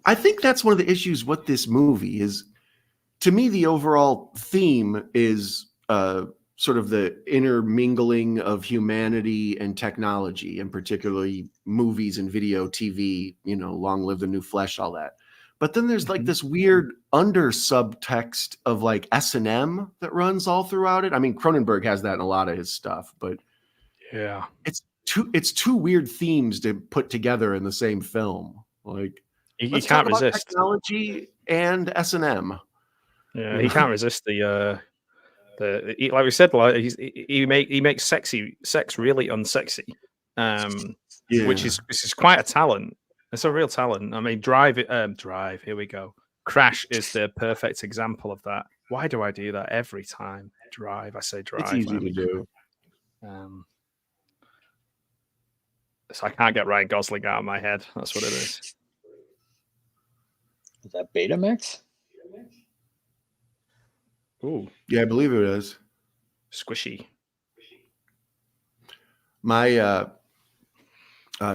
I think that's one of the issues with this movie is, to me, the overall theme is sort of the intermingling of humanity and technology, and particularly movies and video, TV, long live the new flesh, all that. But then there's like this weird under subtext of like S&M that runs all throughout it. I mean, Cronenberg has that in a lot of his stuff, but yeah, it's two weird themes to put together in the same film. Like, you let's can't talk about resist technology and S&M. Yeah, he can't resist the like we said, like he makes sex really unsexy, which is quite a talent. It's a real talent. I mean, Drive. Here we go. Crash is the perfect example of that. Why do I do that every time? Drive. I say Drive. It's easy to do. So I can't get Ryan Gosling out of my head. That's what it is. Is that Betamax? Ooh. Yeah, I believe it is. Squishy. My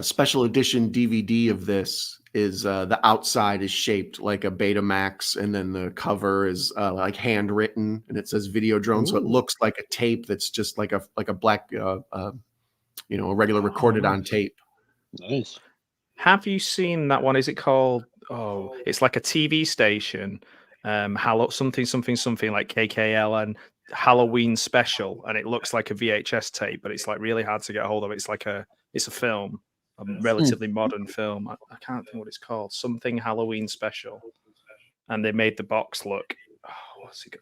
special edition DVD of this is the outside is shaped like a Betamax, and then the cover is like handwritten, and it says Videodrome, so it looks like a tape that's just like a black, a regular recorded on tape. Nice. Have you seen that one? Is it called? Oh, it's like a TV station. Something like KKL and Halloween special, and it looks like a VHS tape, but it's like really hard to get a hold of. It's a film, a relatively modern film. I can't think what it's called. Something Halloween special, and they made the box look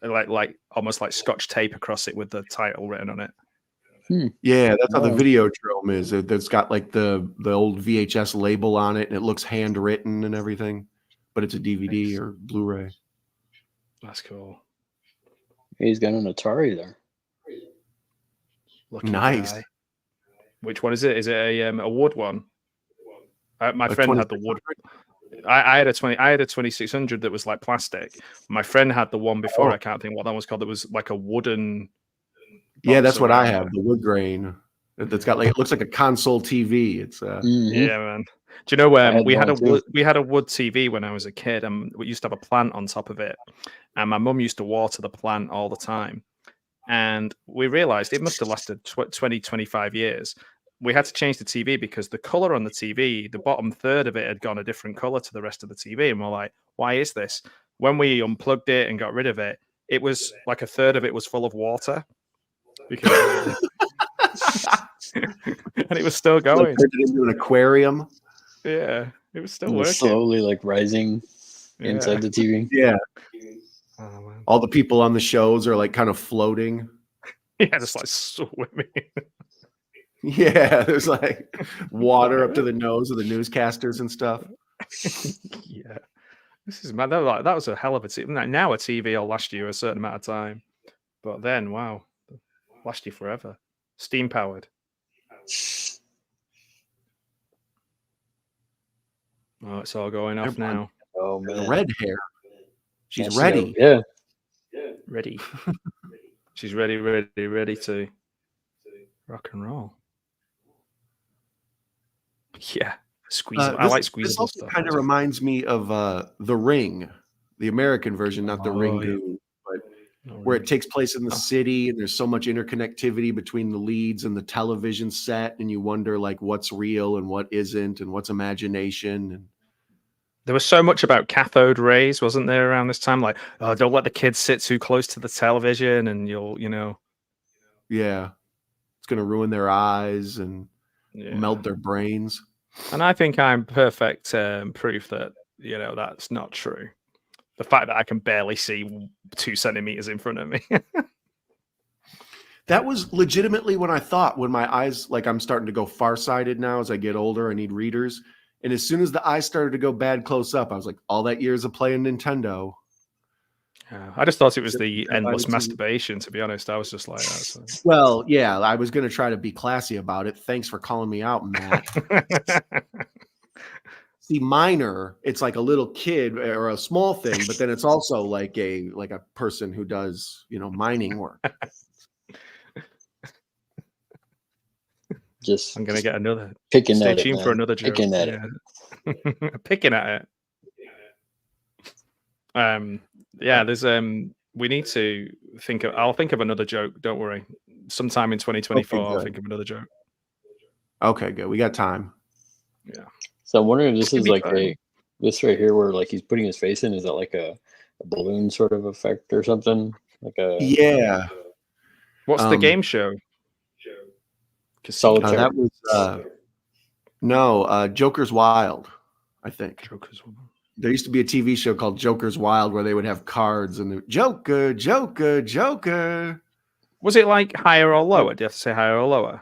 like almost like Scotch tape across it with the title written on it. Yeah, that's how the Videodrome is. It's got like the old VHS label on it, and it looks handwritten and everything, but it's a DVD or Blu-ray. That's cool. He's got an Atari there. Lucky nice. Guy. Which one is it? Is it a wood one? My friend had the wood. I had a 2600 that was like plastic. My friend had the one before. I can't think what that was called. It was like a wooden. Yeah, that's what I have. The wood grain. That's got like, it looks like a console TV. It's yeah, man. Do you know we had a wood TV when I was a kid, and we used to have a plant on top of it, and my mum used to water the plant all the time, and we realized it must have lasted 20-25 years. We had to change the TV because the color on the TV, the bottom third of it had gone a different color to the rest of the TV, and we're like, why is this? When we unplugged it and got rid of it, it was like a third of it was full of water because and it was still going. Turned it into an aquarium. Yeah, it was still working. Slowly like rising inside the TV. Yeah. Oh, all the people on the shows are like kind of floating. Yeah, just like swimming. Yeah, there's like water up to the nose of the newscasters and stuff. Yeah. This is mad. That was a hell of a TV. Now a TV will last you a certain amount of time. But then, wow, last you forever. Steam powered. Oh, it's all going off now. Oh man, red hair. She's ready. Yeah, ready. She's ready to rock and roll. Yeah, squeezable. I like squeezable this also stuff. kind of reminds me of The Ring, the American version, not The Ring, but where it takes place in the city, and there's so much interconnectivity between the leads and the television set, and you wonder like what's real and what isn't, and what's imagination. And there was so much about cathode rays, wasn't there, around this time? Like, oh, don't let the kids sit too close to the television, and you'll, yeah, it's going to ruin their eyes and melt their brains. And I think I'm perfect proof that that's not true. The fact that I can barely see 2 centimeters in front of me. That was legitimately when I thought, when my eyes, like I'm starting to go farsighted now as I get older, I need readers. And as soon as the eyes started to go bad close up, I was like, all that years of playing Nintendo. I just thought it was the endless masturbation, to be honest. I was just like, well, yeah, I was going to try to be classy about it. Thanks for calling me out, Matt. See, minor, it's like a little kid or a small thing, but then it's also like a person who does, mining work. I'm gonna get another. Picking Stay at tuned it, for another joke. Picking at it. Picking at it. Yeah, there's we need to think of. I'll think of another joke. Don't worry. Sometime in 2024, Okay, I'll think of another joke. Okay, good. We got time. Yeah. So I'm wondering if this is like this right here, where like he's putting his face in, is that like a balloon sort of effect or something? Like a Yeah. What's the game show? Solitaire. That was Joker's Wild, I think. Joker's Wild. There used to be a TV show called Joker's Wild where they would have cards and the Joker, Joker, Joker. Was it like higher or lower? Do you have to say higher or lower?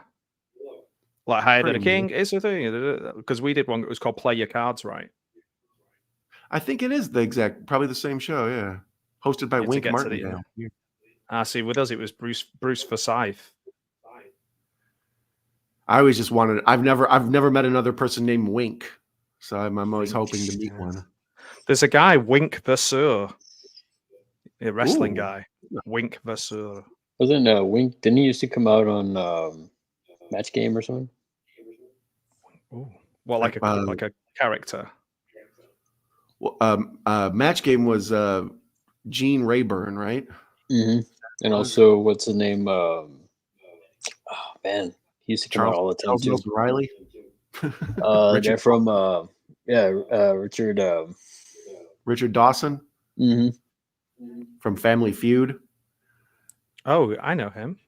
Like higher than a Pretty king is the thing, because we did one. It was called Play Your Cards Right. I think it is probably the same show. Yeah, hosted by Wink Martindale. See, with us it was Bruce Forsyth. I always just wanted. I've never met another person named Wink, so I'm always hoping to meet one. There's a guy, Wink Vasseur, a wrestling Ooh. guy. Wink Vasseur. Wasn't Wink? Didn't he used to come out on Match Game or something? Ooh. What, like a character? Well, Match Game was Gene Rayburn, right? Mm-hmm. And also, what's his name? Oh man, he used to come out all the time too. Charles Riley. They're from Richard Dawson. Mm-hmm. From Family Feud. Oh, I know him.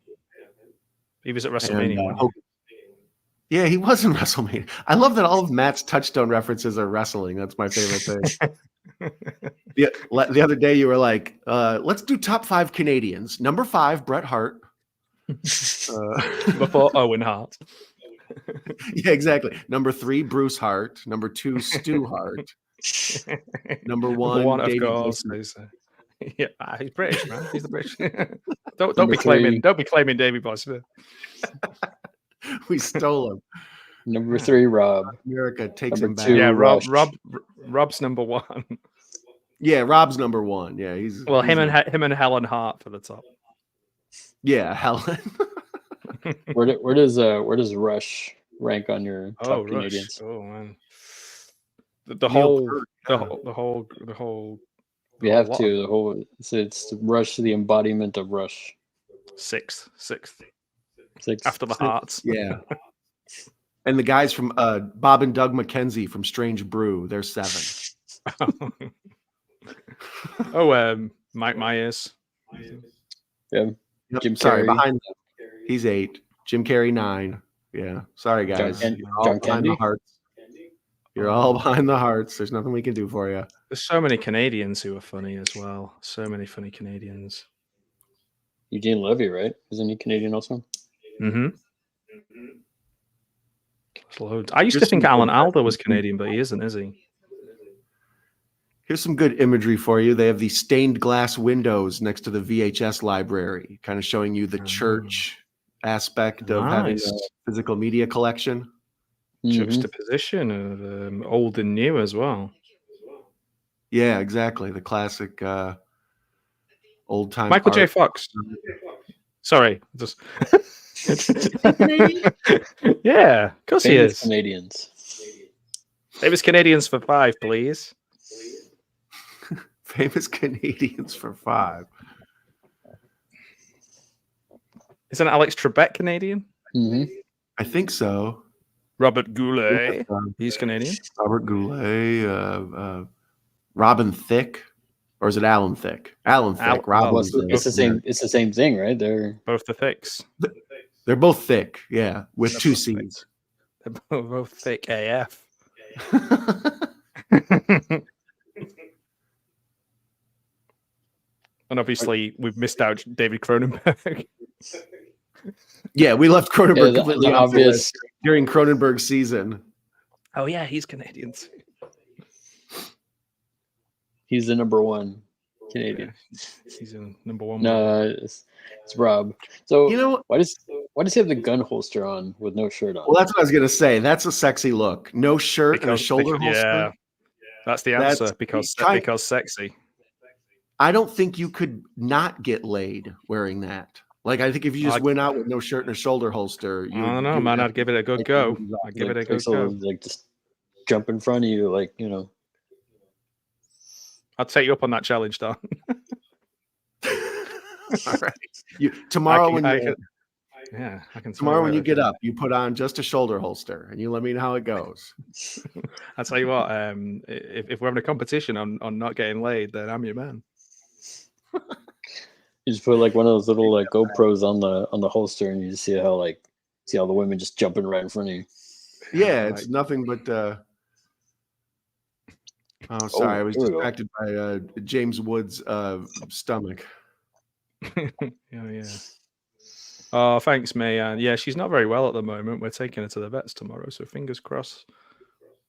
He was at WrestleMania. And, yeah, he was in WrestleMania. I love that all of Matt's touchstone references are wrestling. That's my favorite thing. The other day you were like, let's do top 5 Canadians. Number 5, Bret Hart. Before Owen Hart. Yeah, exactly. Number 3, Bruce Hart. Number 2, Stu Hart. Number 1, of David course. Yeah, he's British, man. He's the British. don't be claiming Davey Boy Smith. We stole him. Number 3, Rob. America takes number him back. 2, Yeah, Rob's number 1. Yeah, Rob's number 1. Yeah, he's him and Helen Hart for the top. Yeah, Helen. Where does Rush rank on your top Canadians? Oh man, the whole. We have to the whole. It's Rush, the embodiment of Rush. Sixth After after the Hearts. Yeah. And the guys from Bob and Doug McKenzie from Strange Brew, they're 7. Mike Myers. Yeah. Yep, Jim sorry, Carrey. behind them. He's 8. Jim Carrey 9. Yeah. Sorry, guys. John behind the hearts. You're all behind the hearts. There's nothing we can do for you. There's so many Canadians who are funny as well. So many funny Canadians. Eugene Levy, right? Isn't he Canadian also? Mm-hmm. There's loads. I used to think Alan Alda was Canadian, but he isn't, is he? Here's some good imagery for you. They have these stained glass windows next to the VHS library, kind of showing you the church aspect of having a physical media collection. Juxtaposition of old and new as well. Yeah, exactly. The classic old time. Michael J. Fox. Sorry, just yeah, of course he is. Canadians. Famous Canadians for 5, please. Famous Canadians for 5. Isn't Alex Trebek Canadian? Mm-hmm. I think so. Robert Goulet. He's Canadian. Robert Goulet. Robin Thicke. Or is it Alan Thicke? Alan Thicke. Robin Thicke. It's the same thing, right? They're both the Thicks. They're both thick, yeah, with 2 C's. They're both thick AF. And obviously, we've missed out David Cronenberg. Yeah, we left Cronenberg completely obvious during Cronenberg's season. Oh yeah, he's Canadian too. He's the number 1 Canadian. He's in number 1. No, it's Rob. So you know why does he have the gun holster on with no shirt on? Well, that's what I was gonna say. That's a sexy look. No shirt and a shoulder holster. Yeah, that's the answer. Because sexy. I don't think you could not get laid wearing that. Like, I think if you just went out with no shirt and a shoulder holster, I don't know, man. I'd give it a good go. I'd give it a good go. Like, just jump in front of you, like, you know. I'll take you up on that challenge, Don. All right. Tomorrow when you get up, you put on just a shoulder holster and you let me know how it goes. I tell you what, if we're having a competition on not getting laid, then I'm your man. You just put like one of those little like GoPros on the holster, and you just see all the women just jumping right in front of you. Yeah, it's nothing but. Oh, sorry, I was distracted by James Wood's stomach. Yeah. Oh, thanks, Mayan. Yeah, she's not very well at the moment. We're taking her to the vets tomorrow, so fingers crossed.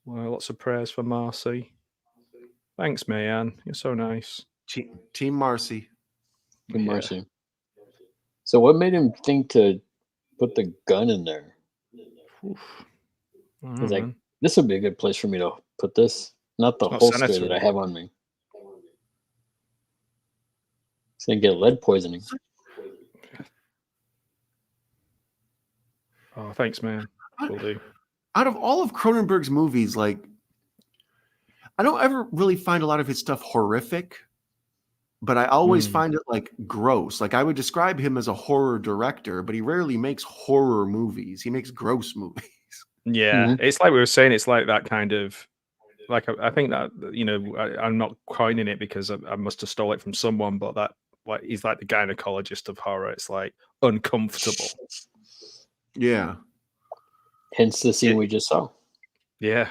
Well, lots of prayers for Marcy. Thanks, Mayan. You're so nice. Team Marcy. Team Marcy. So, what made him think to put the gun in there? He's like, this would be a good place for me to put this, not the holster that I have on me. It's gonna get lead poisoning. Oh, thanks, man. Will do. Out of all of Cronenberg's movies, like, I don't ever really find a lot of his stuff horrific, but I always find it like gross. Like, I would describe him as a horror director, but he rarely makes horror movies. He makes gross movies. Yeah, it's like we were saying. It's like that kind of, like, I think that, you know, I'm not coining it because I must have stole it from someone, but that, like, he's like the gynecologist of horror. It's like uncomfortable. Yeah. Hence the scene we just saw. Yeah.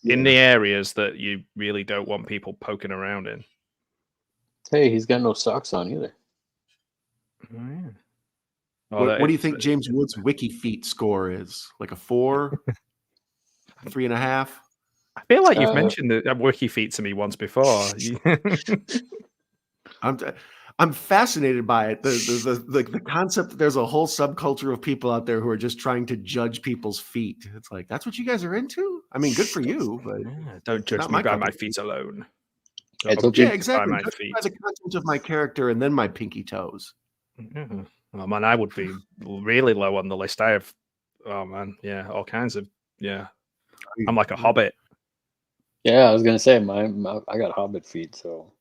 In the areas that you really don't want people poking around in. Hey, he's got no socks on either. Oh, yeah. What do you think James Wood's Wiki Feet score is? Like a 4? 3.5? I feel like you've mentioned the Wiki Feet to me once before. I'm fascinated by it. The concept that there's a whole subculture of people out there who are just trying to judge people's feet. It's like, that's what you guys are into? I mean, good for you, but don't judge me by my feet alone. Yeah, exactly. Judge me by the content of my character and then my pinky toes. Mm-hmm. Oh man, I would be really low on the list. I have, oh man, yeah, all kinds of, yeah. I'm like a hobbit. Yeah, I was gonna say I got hobbit feet, so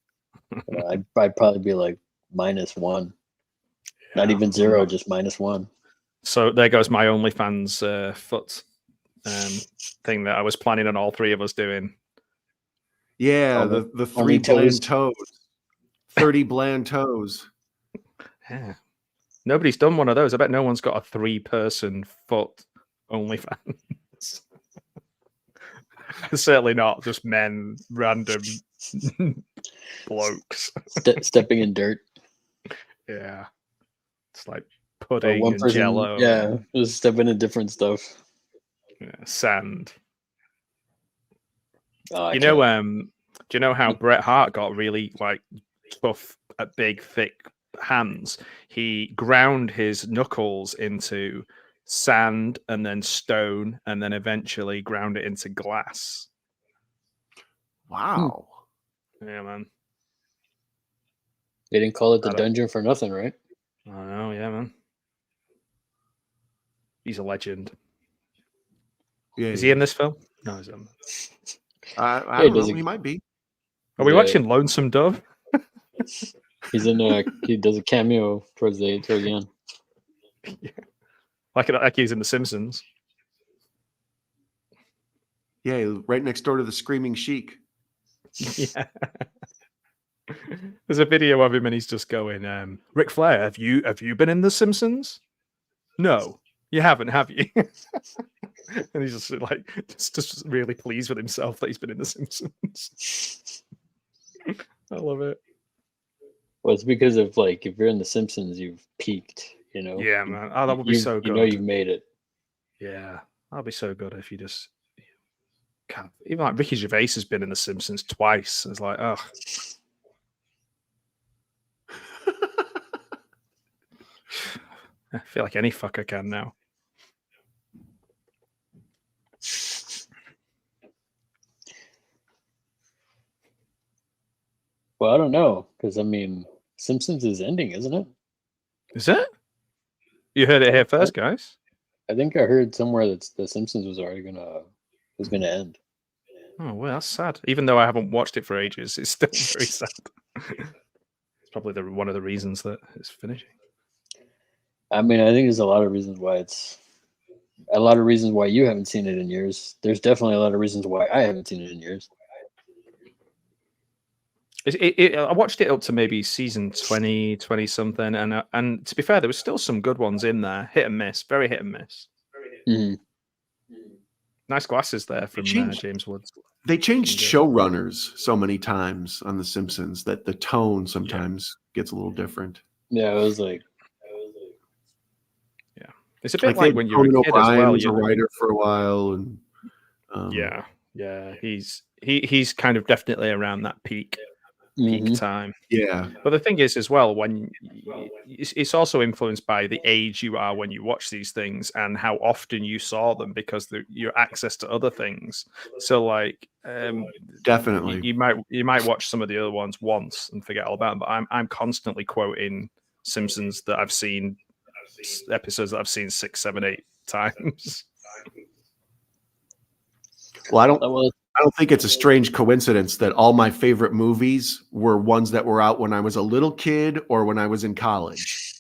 I'd probably be like -1, not even 0, just -1. So there goes my OnlyFans foot thing that I was planning on all three of us doing. Yeah, the 3 bland toes, 30 bland toes. Yeah. Nobody's done one of those. I bet no one's got a 3-person foot OnlyFans. Certainly not just men, random blokes stepping in dirt. Yeah, it's like pudding and jello. Yeah, just stepping in different stuff. Yeah, sand. Oh, do you know how Bret Hart got really like tough, big, thick hands? He ground his knuckles into sand and then stone and then eventually ground it into glass. Wow. Yeah, man. They didn't call it the dungeon for nothing, right? I know, yeah, man. He's a legend. Yeah, is he in this film? No, he's not. I don't know. He might be. Are we watching Lonesome Dove? He's in he does a cameo towards the end. Yeah. Like he's in The Simpsons. Yeah, right next door to the Screaming Sheik. Yeah. There's a video of him and he's just going, Ric Flair, have you been in The Simpsons? No, you haven't, have you? And he's just like just really pleased with himself that he's been in The Simpsons. I love it. Well, it's because of like if you're in The Simpsons, you've peaked, you know. Yeah, man. Oh, that would be so good. You know, you've made it. Yeah, that'd be so good if you just. God, even like Ricky Gervais has been in The Simpsons twice. It's like, oh. I feel like any fucker can now. Well, I don't know, because I mean, Simpsons is ending, isn't it? Is it? You heard it here first, guys. I think I heard somewhere that The Simpsons was already gonna end. Oh well, that's sad. Even though I haven't watched it for ages, it's still very sad. It's probably one of the reasons that it's finishing. I mean, I think there's a lot of reasons why it's a lot of reasons why you haven't seen it in years. There's definitely a lot of reasons why I haven't seen it in years. I watched it up to maybe season 20 something, and to be fair, there was still some good ones in there. Hit and miss, very hit and miss. Mhm. Nice glasses there from James Woods. They changed showrunners so many times on The Simpsons that the tone sometimes gets a little different. Yeah, it was like, it's a bit like when you're a kid as well. Was a writer for a while, and yeah, he's kind of definitely around that peak time. Yeah, but the thing is as well, when it's also influenced by the age you are when you watch these things and how often you saw them, because your access to other things. So like, definitely, you might watch some of the other ones once and forget all about them. But I'm constantly quoting Simpsons that I've seen, episodes that I've seen 6, 7, 8 times. Well, I don't think it's a strange coincidence that all my favorite movies were ones that were out when I was a little kid or when I was in college.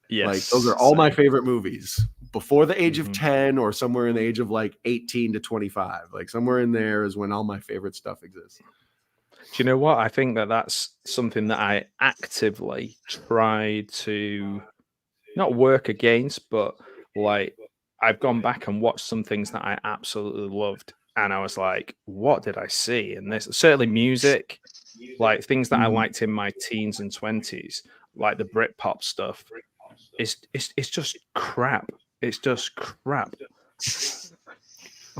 Yes, like those are all my favorite movies before the age of 10 or somewhere in the age of like 18 to 25. Like somewhere in there is when all my favorite stuff exists. Do you know what? I think that's something that I actively try to not work against, but like I've gone back and watched some things that I absolutely loved, and I was like, what did I see in this? Certainly music, like things that I liked in my teens and 20s, like the Britpop stuff. It's just crap. It's just crap.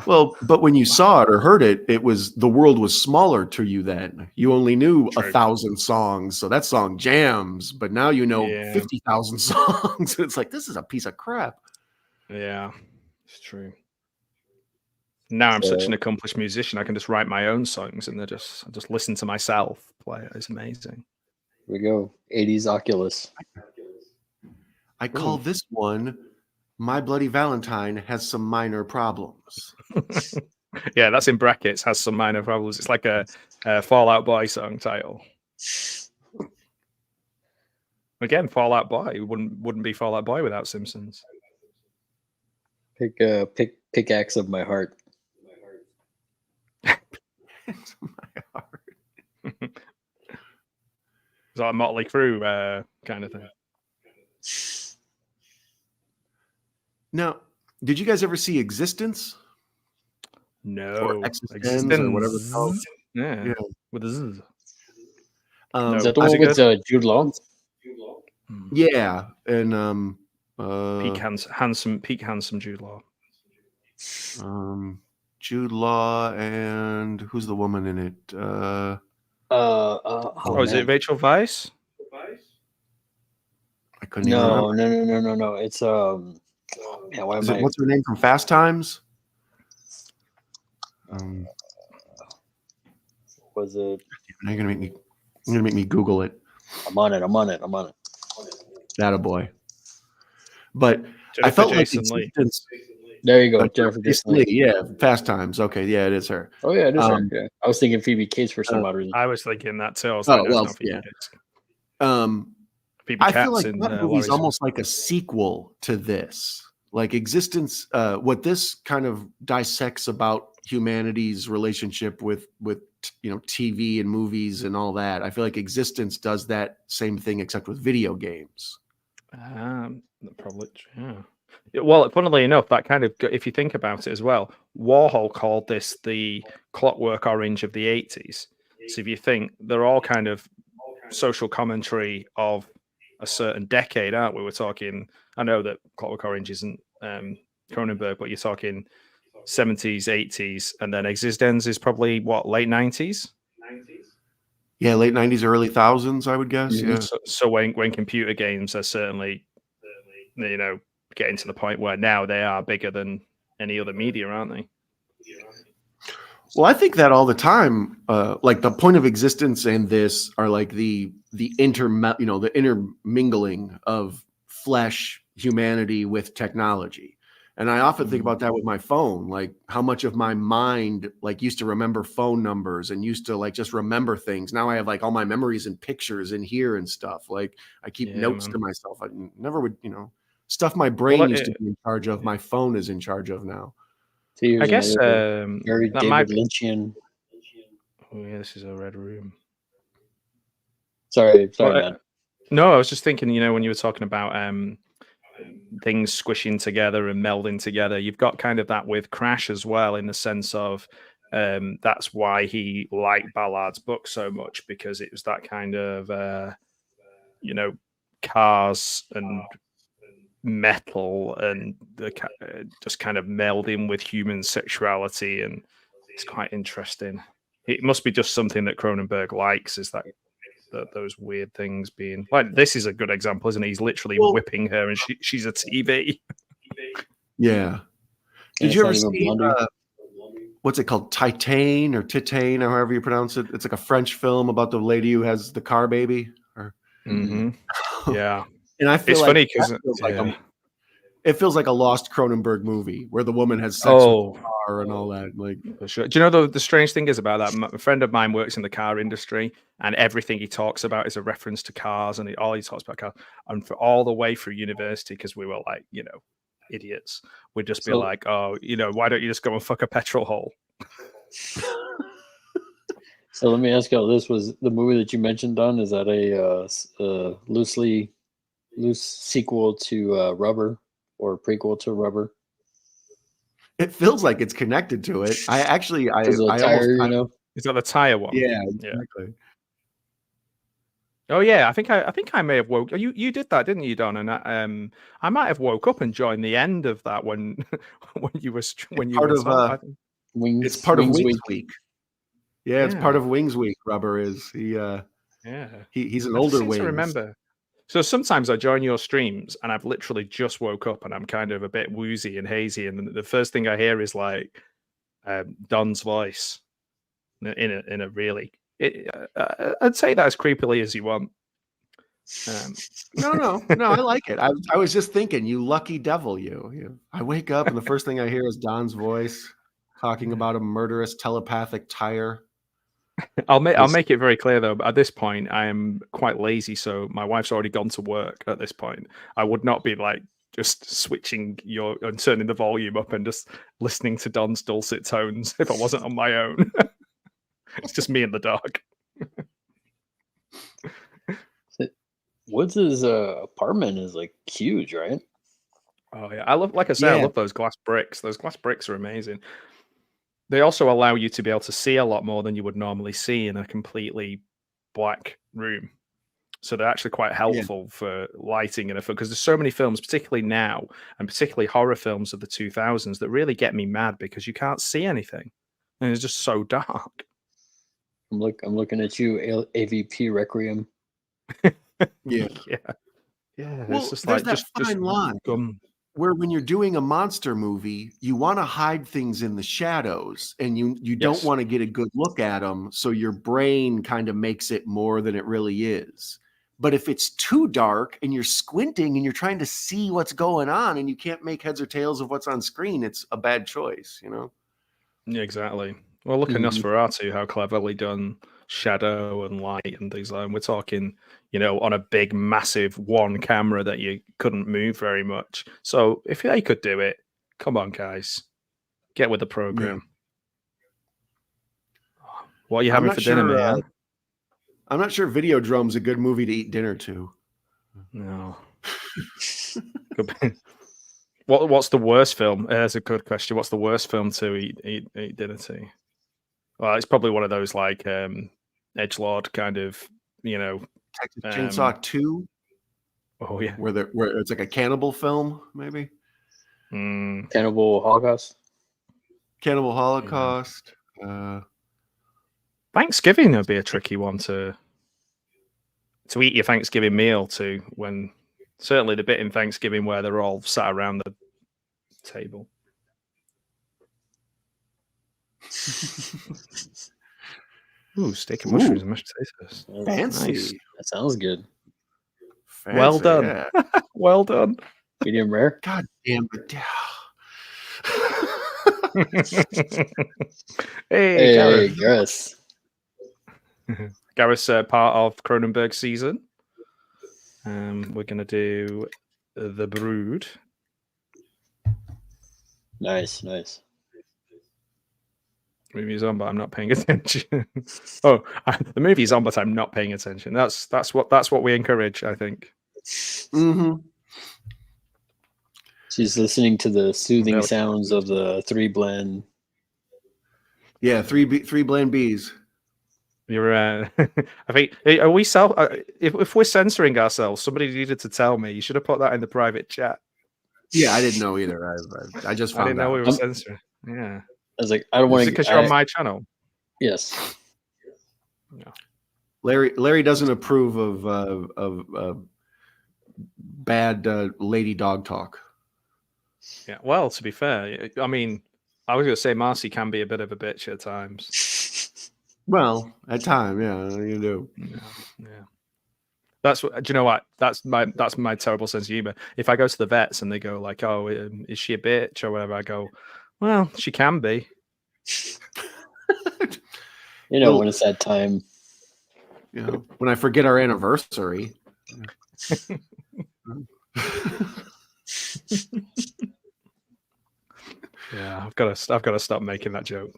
Well, but when you saw it or heard it, the world was smaller to you then. You only knew 1,000 songs, so that song jams. But now you know 50,000 songs. It's like, this is a piece of crap. Yeah, it's true. Now I'm such an accomplished musician, I can just write my own songs and I just listen to myself play it. It's amazing. Here we go. 80s Oculus. I call this one My Bloody Valentine Has Some Minor Problems. Yeah, that's in brackets, has some minor problems. It's like a Fall Out Boy song title. Again, Fall Out Boy wouldn't be Fall Out Boy without Simpsons. Pickaxe of my heart. My heart. It's like a Motley Crue kind of thing. Now, did you guys ever see Existence? No. Or Existence or whatever it's called. Yeah. With a Z. Is that the one with Jude Law? Yeah, and peak handsome Jude Law. Jude Law and who's the woman in it? Is it Rachel Weisz? I couldn't even remember. No. It's what's her name from Fast Times? Was it? You're gonna make me Google it. I'm on it. Attaboy. But Jennifer I felt Jason like Leigh. There you go, Jennifer Jason Leigh. Yeah, Fast Times. Okay, yeah, it is her. Oh yeah, it is her. Yeah. I was thinking Phoebe Cates for some odd reason. I was thinking that too. I was yeah. Phoebe I Cates feel like in, that movie's almost like a sequel to this. Like Existence, what this kind of dissects about humanity's relationship with TV and movies and all that. I feel like Existence does that same thing except with video games. Probably, yeah. Well, funnily enough, that kind of, if you think about it as well, Warhol called this the Clockwork Orange of the 80s. So if you think, they're all kind of social commentary of a certain decade, aren't we? We're talking, I know that Clockwork Orange isn't Cronenberg, but you're talking 70s, 80s, and then Existence is probably what, late 90s? Yeah, late 90s, early thousands, I would guess. Mm-hmm. Yeah. So when computer games are certainly, getting to the point where now they are bigger than any other media, aren't they? Well, I think that all the time. Like the point of Existence and this are like the intermingling of flesh, humanity with technology. And I often think about that with my phone, like how much of my mind like used to remember phone numbers and used to like just remember things. Now I have like all my memories and pictures in here and stuff. Like I keep notes to myself. I never would, Stuff my brain Well, used to be in charge of, my phone is in charge of now. See, I guess very that David might. Lynchian. Oh yeah, this is a red room. Sorry, Well, man. no, I was just thinking, when you were talking about things squishing together and melding together, you've got kind of that with Crash as well, in the sense of that's why he liked Ballard's book so much, because it was that kind of cars and metal and the just kind of melding with human sexuality, and it's quite interesting. It must be just something that Cronenberg likes, is that those weird things being like, this is a good example, isn't it? He's literally whipping her and she's a TV. Yeah. Did you ever see what's it called, Titane or Titane, or however you pronounce it? It's like a French film about the lady who has the car baby. Yeah. And I feel it's like funny because it feels like a lost Cronenberg movie where the woman has sex with the car and all that. Like, for sure. Do you know the strange thing is about that? A friend of mine works in the car industry, and everything he talks about is a reference to cars, and all he talks about cars. And for all the way through university, because we were like, idiots, we'd just be like, oh, why don't you just go and fuck a petrol hole? So let me ask you, this was the movie that you mentioned, Don. Is that a loose sequel to Rubber, or prequel to Rubber? It feels like it's connected to it. I actually, Is that the tire one? Yeah, exactly. Oh yeah, I think I may have woke. You did that, didn't you, Don? And I might have woke up and joined the end of that when you were Wings. It's part of Wings Week. Yeah, it's Yeah. part of Wings Week. Rubber is he's an older Wings. I remember. So sometimes I join your streams and I've literally just woke up and I'm kind of a bit woozy and hazy, and the first thing I hear is like Don's voice in a really. I'd say that as creepily as you want. No, I like it. I was just thinking, you lucky devil, you. I wake up and the first thing I hear is Don's voice talking about a murderous telepathic tire. I'll make it very clear though. At this point, I am quite lazy, so my wife's already gone to work. At this point, I would not be like just switching and turning the volume up and just listening to Don's dulcet tones if I wasn't on my own. It's just me and the dog. Woods' apartment is like huge, right? Oh yeah, I love those glass bricks. Those glass bricks are amazing. They also allow you to be able to see a lot more than you would normally see in a completely black room. So they're actually quite helpful for lighting in a film, because there's so many films, particularly now, and particularly horror films of the 2000s, that really get me mad because you can't see anything, and it's just so dark. I'm looking at you, AVP Requiem. Yeah. Well, it's just there's like that fine line where when you're doing a monster movie, you want to hide things in the shadows, and you don't want to get a good look at them, so your brain kind of makes it more than it really is. But if it's too dark and you're squinting and you're trying to see what's going on and you can't make heads or tails of what's on screen, it's a bad choice, Yeah, exactly. Well, look at Nosferatu, how cleverly done shadow and light and things like that. We're talking, on a big, massive one camera that you couldn't move very much. So if they could do it, come on, guys, get with the program. Yeah. What are you having for dinner, man? I'm not sure Videodrome's a good movie to eat dinner to. No. What's the worst film? That's a good question. What's the worst film to eat dinner to? Well, it's probably one of those like edgelord kind of, Texas Chainsaw 2. Oh yeah, where it's like a cannibal film, maybe. Cannibal Holocaust. Cannibal Holocaust. Thanksgiving would be a tricky one to eat your Thanksgiving meal to, when certainly the bit in Thanksgiving where they're all sat around the table. Ooh, steak and mushrooms and mashed potatoes. Fancy. Nice. That sounds good. Fancy, well done. Yeah. Well done. Medium rare. God damn it. Hey, Gareth. Gareth's part of Cronenberg season. We're going to do The Brood. Nice. The movie's on, but I'm not paying attention. The movie's on, but I'm not paying attention. That's what we encourage, I think. Mm-hmm. She's listening to the soothing sounds of the 3-blend. Yeah, three blend bees. You're. I think. Are we if we're censoring ourselves, somebody needed to tell me. You should have put that in the private chat. Yeah, I didn't know either. I just found I didn't know out. we were censoring. Yeah. I was like, I don't want to. Because you're on my channel. Yes. No. Larry doesn't approve of bad lady dog talk. Yeah. Well, to be fair, I mean, I was going to say Marcy can be a bit of a bitch at times. Well, at time, yeah, you do. Yeah. That's what. Do you know what? That's my terrible sense of humor. If I go to the vets and they go like, "Oh, is she a bitch?" or whatever, I go, "Well, she can be." When it's that time. When I forget our anniversary. Yeah, I've got to stop making that joke.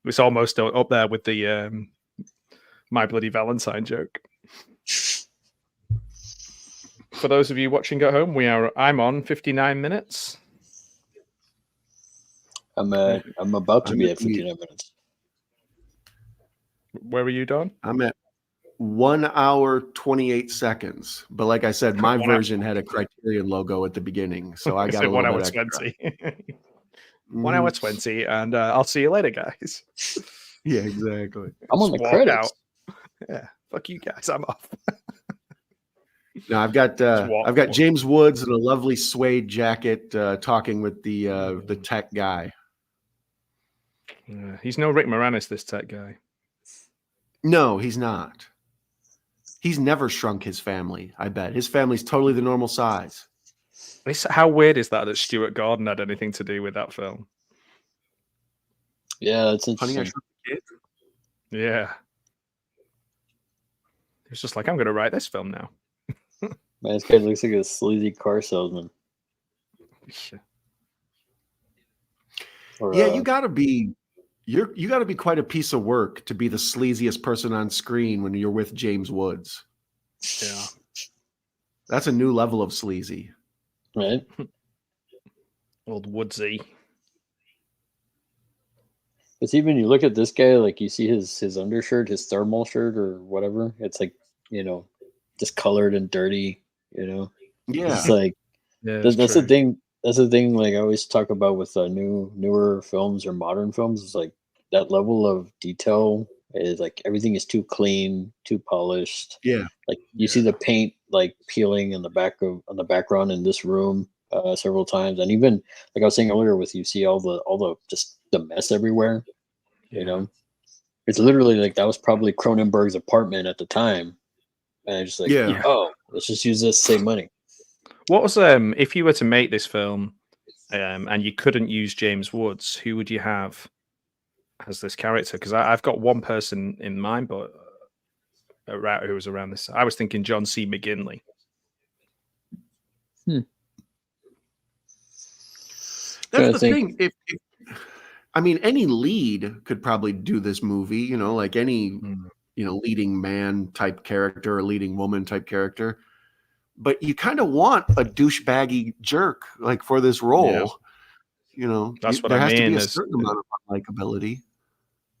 It's almost up there with the My Bloody Valentine joke. For those of you watching at home, I'm on 59 minutes. I'm about to be at 59 minutes. Where are you, Don? I'm at 1 hour 28 seconds. But like I said, my version had a Criterion logo at the beginning, so I got 1 hour 20. 1 hour 20, and I'll see you later, guys. Yeah, exactly. I'm on the credits. Out. Yeah, fuck you guys. I'm off. Now I've got James Woods in a lovely suede jacket, talking with the tech guy. He's no Rick Moranis, this tech guy. No, he's not. He's never shrunk his family. I bet his family's totally the normal size. How weird is that Stuart Gordon had anything to do with that film? Yeah, it's interesting. Honey, I Shrunk the Kids? Yeah. It's just like, I'm going to write this film now. Man, this guy looks like a sleazy car salesman. Yeah, you gotta be quite a piece of work to be the sleaziest person on screen when you're with James Woods. Yeah. That's a new level of sleazy. Right? Old Woodsy. But see, when you look at this guy, like you see his undershirt, his thermal shirt or whatever, it's like, discolored and dirty, Yeah. It's like, that's the thing. That's the thing. Like I always talk about with newer films or modern films, is like that level of detail is like everything is too clean, too polished. Yeah. Like you see the paint like peeling on the background in this room several times, and even like I was saying earlier, with you see all the just the mess everywhere. It's literally like that was probably Cronenberg's apartment at the time, and I just like, oh, let's just use this to save money. What was if you were to make this film and you couldn't use James Woods, who would you have as this character? Because I've got one person in mind, but who was around this. I was thinking John C. McGinley. That's the thing. If any lead could probably do this movie, like any leading man type character or leading woman type character. But you kind of want a douchebaggy jerk like for this role. That's what there I has mean. to be a certain amount of likability.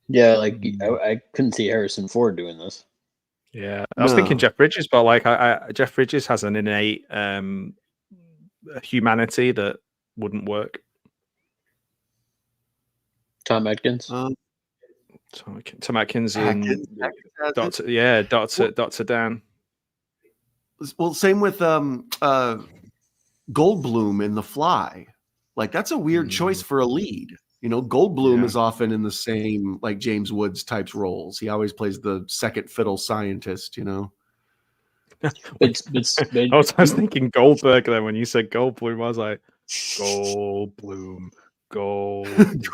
Yeah, like I couldn't see Harrison Ford doing this. Yeah, I was thinking Jeff Bridges, but like Jeff Bridges has an innate humanity that wouldn't work. Tom Atkins. Tom Atkins in Dr. Dan. Well, same with Goldblum in The Fly. Like that's a weird choice for a lead. Goldblum is often in the same like James Woods types roles. He always plays the second fiddle scientist. I was thinking Goldberg then when you said Goldblum. I was like, Goldblum. Goldblum.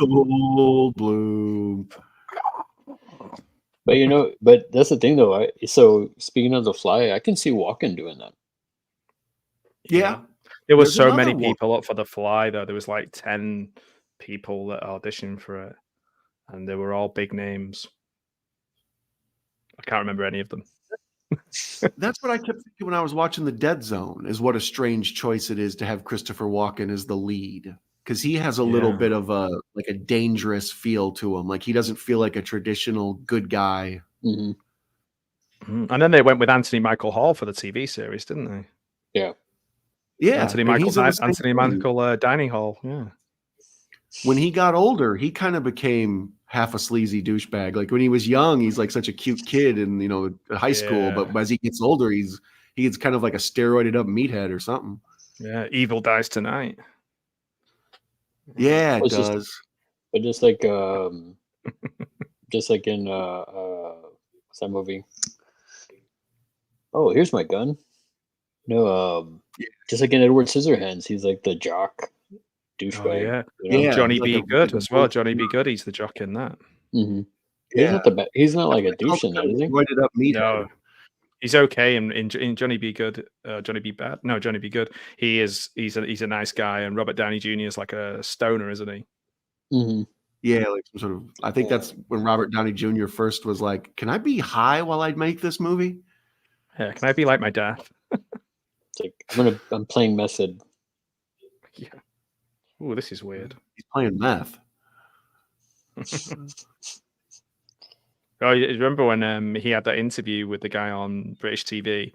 But that's the thing though. So speaking of The Fly, I can see Walken doing that. Yeah. There was There's so many another one. people up for The Fly, though. There was like 10 people that auditioned for it, and they were all big names. I can't remember any of them. That's what I kept thinking when I was watching The Dead Zone, is what a strange choice it is to have Christopher Walken as the lead, because he has a little bit of a dangerous feel to him. Like, he doesn't feel like a traditional good guy. Mm-hmm. And then they went with Anthony Michael Hall for the TV series, didn't they? Yeah. Yeah. Anthony and Michael he's in the same Anthony movie. Michael Dining Hall. Yeah. When he got older, he kind of became half a sleazy douchebag. Like, when he was young, he's like such a cute kid in, high school, but as he gets older, he gets kind of like a steroided up meathead or something. Yeah, Evil Dies Tonight. Yeah, it does. But just like in what's that movie? Oh, here's my gun. No, just like in Edward Scissorhands, he's like the jock douchebag. Yeah. Johnny like B. Good as well. Johnny B. Good, he's the jock in that. Mm-hmm. Yeah. He's not like a douche in that, is he? Steroided up meathead. No, he's okay in Johnny B. Good. Johnny B. Bad. No, Johnny B. Good. He's a nice guy, and Robert Downey Jr. is like a stoner, isn't he? Mm-hmm. Yeah, like some sort of. I think that's when Robert Downey Jr. first was like, "Can I be high while I make this movie?" Yeah, can I be like my dad? It's like I'm playing method. Yeah. Oh, this is weird. He's playing meth. Oh, you remember when he had that interview with the guy on British TV,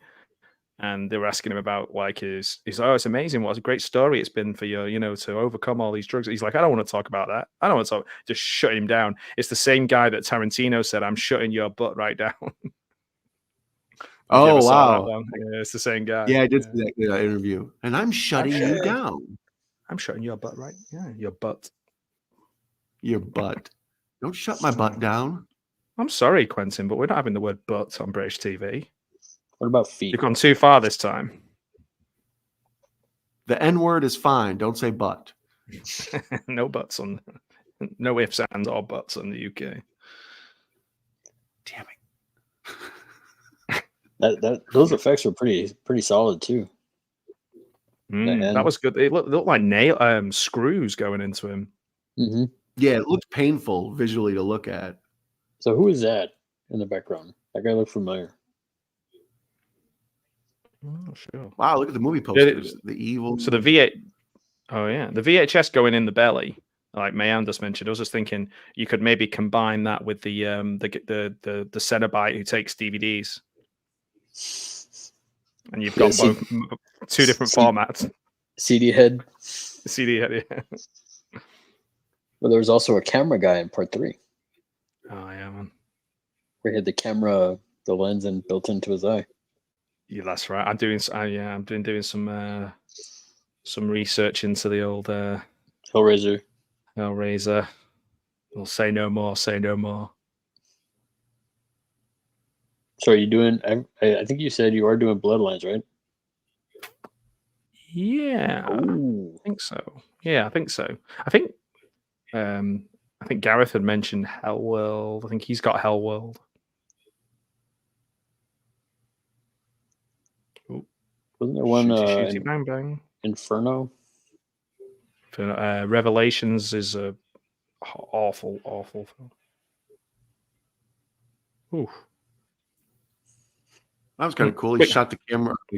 and they were asking him about like he's oh, it's amazing, what a great story it's been for you, to overcome all these drugs. He's like, I don't want to talk about that. I don't want to talk. Just shut him down. It's the same guy that Tarantino said, I'm shutting your butt right down. Oh, wow. Yeah, it's the same guy. Yeah, I did see that interview. And I'm shutting you down. I'm shutting your butt right. Yeah, your butt. Your butt. Don't shut my butt down. I'm sorry, Quentin, but we're not having the word butt on British TV. What about feet? You've gone too far this time. The N word is fine. Don't say butt. No butts on. No ifs, ands, or buts on the UK. Damn it. Those effects were pretty solid too. That was good. It looked like screws going into him. Mm-hmm. Yeah, it looked painful visually to look at. So who is that in the background? That guy looked familiar. Oh, sure. Wow, look at the movie posters. The evil. So the VHS going in the belly, like Mayan just mentioned. I was just thinking you could maybe combine that with the Cenobite who takes DVDs, and you've got both two different formats. CD head. CD head. Yeah. Well, there was also a camera guy in part 3. Oh yeah, man. Where he had the camera, the lens, and built into his eye. Yeah, that's right. I'm doing some research into the old Hellraiser. We'll say no more. Say no more. So are you doing? I think you said you are doing Bloodlines, right? Yeah, I think so. Yeah, I think so. I think Gareth had mentioned Hellworld. I think he's got Hellworld. Wasn't there one Shooty, bang bang. Inferno? Revelations is a awful film. Ooh. That was kind of cool. He shot the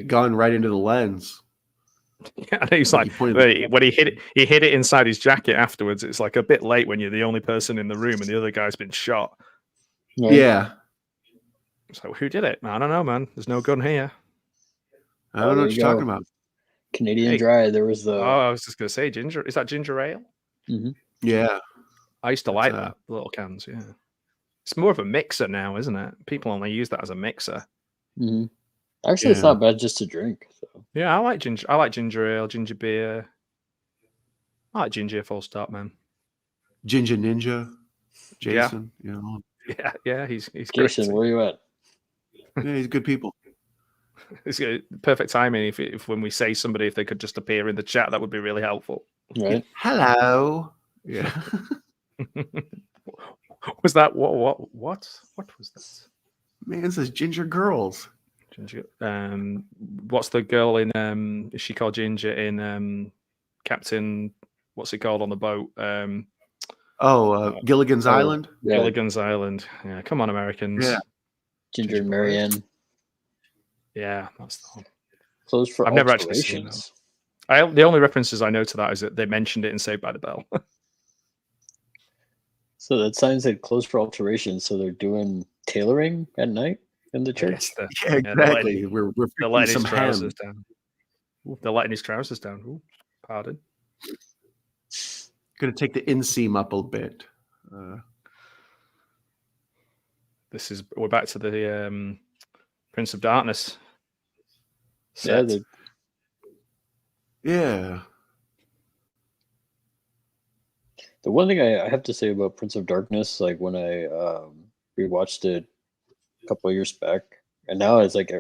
gun right into the lens. Yeah, he's like when he hit it inside his jacket afterwards. It's like a bit late when you're the only person in the room and the other guy's been shot. Yeah. So who did it? I don't know, man. There's no gun here. I don't know what you're talking about. Canadian Dry. There was the. Oh, I was just gonna say ginger. Is that ginger ale? Mm-hmm. Yeah. I used to like that little cans. Yeah. It's more of a mixer now, isn't it? People only use that as a mixer. Mm-hmm. Actually, it's not bad just to drink. So. Yeah, I like ginger. I like ginger ale, ginger beer. I like ginger. Full stop, man. Ginger Ninja, Jason. Yeah. He's Jason. great. Where you at? Yeah, he's good people. It's perfect timing. If when we say somebody, if they could just appear in the chat, that would be really helpful. Right. Hello. Yeah. Was that what was that? Man, it says Ginger Girls. Ginger. What's the girl in? Is she called Ginger in Captain? What's it called on the boat? Gilligan's Island. Yeah. Gilligan's Island. Yeah, come on, Americans. Yeah. Ginger and Marianne. Yeah, that's the one. Closed for I've never actually seen that. The only references I know to that is that they mentioned it in Saved by the Bell. So that sign said closed for alterations. So they're doing tailoring at night in the church. Yeah, exactly. We're they're letting some his trousers ham. down. Ooh, they're letting his trousers down. Ooh, pardon. Going to take the inseam up a bit. We're back to the Prince of Darkness. Set. Yeah. The one thing I have to say about Prince of Darkness, like when I rewatched it a couple of years back, and now it's like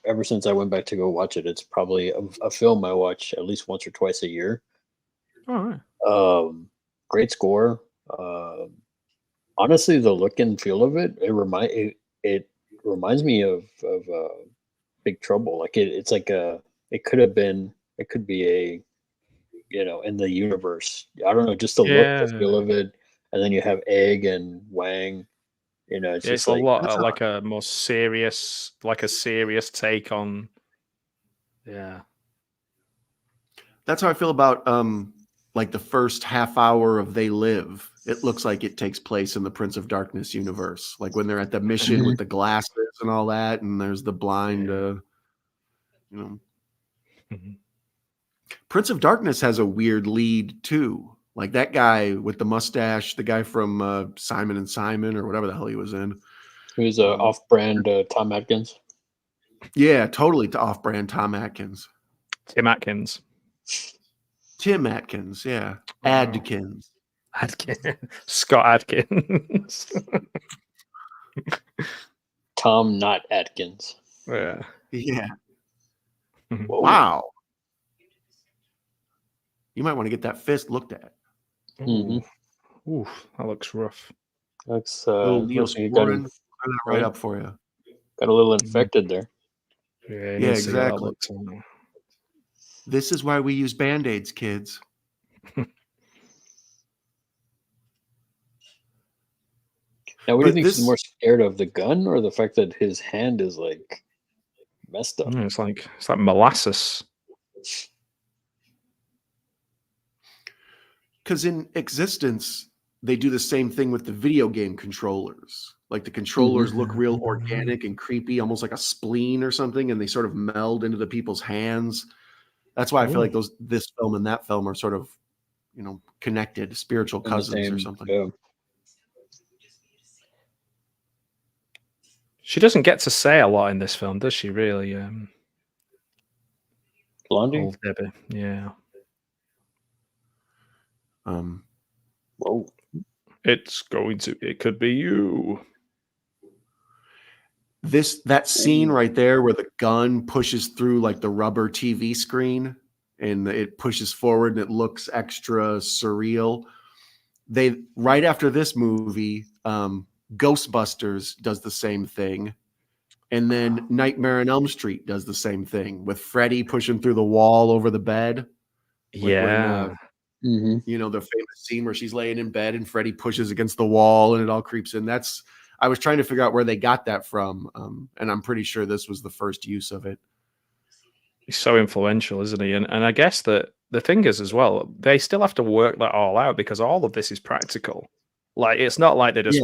ever since I went back to go watch it, it's probably a film I watch at least once or twice a year. All right. Great score. Honestly, the look and feel of it reminds me of Big Trouble. Like it could be a in the universe. I don't know, just the look, the feel of it, and then you have Egg and Wang. It's just a lot like a more serious, take on. Yeah, that's how I feel about like the first half hour of They Live. It looks like it takes place in the Prince of Darkness universe, like when they're at the mission with the glasses and all that, and there's the blind, Prince of Darkness has a weird lead too. Like that guy with the mustache, the guy from Simon and Simon or whatever the hell he was in. He was off-brand Tom Atkins. Yeah, totally off-brand Tom Atkins. Tim Atkins, yeah. Adkins. Scott Adkins. Tom not Atkins. Yeah. Wow. You might want to get that fist looked at. Mm-hmm. Oof, that looks rough. Looks right up for you. Got a little infected there. Yeah, exactly. This is why we use Band-Aids, kids. Now, what do you think he's more scared of, the gun or the fact that his hand is like messed up? It's like molasses. Because in Existence, they do the same thing with the video game controllers. Like the controllers look real organic and creepy, almost like a spleen or something, and they sort of meld into the people's hands. That's why I feel like this film and that film are sort of, connected, spiritual cousins or something. Yeah. She doesn't get to say a lot in this film, does she? Really, Blondie. Old Debbie, yeah. Whoa. It could be you. That scene right there where the gun pushes through like the rubber TV screen and it pushes forward and it looks extra surreal. Right after this movie, Ghostbusters does the same thing. And then Nightmare on Elm Street does the same thing with Freddy pushing through the wall over the bed. Yeah. The famous scene where she's laying in bed and Freddy pushes against the wall and it all creeps in. I was trying to figure out where they got that from. And I'm pretty sure this was the first use of it. He's so influential, isn't he? And I guess that the thing is as well, they still have to work that all out because all of this is practical. Like, it's not like they just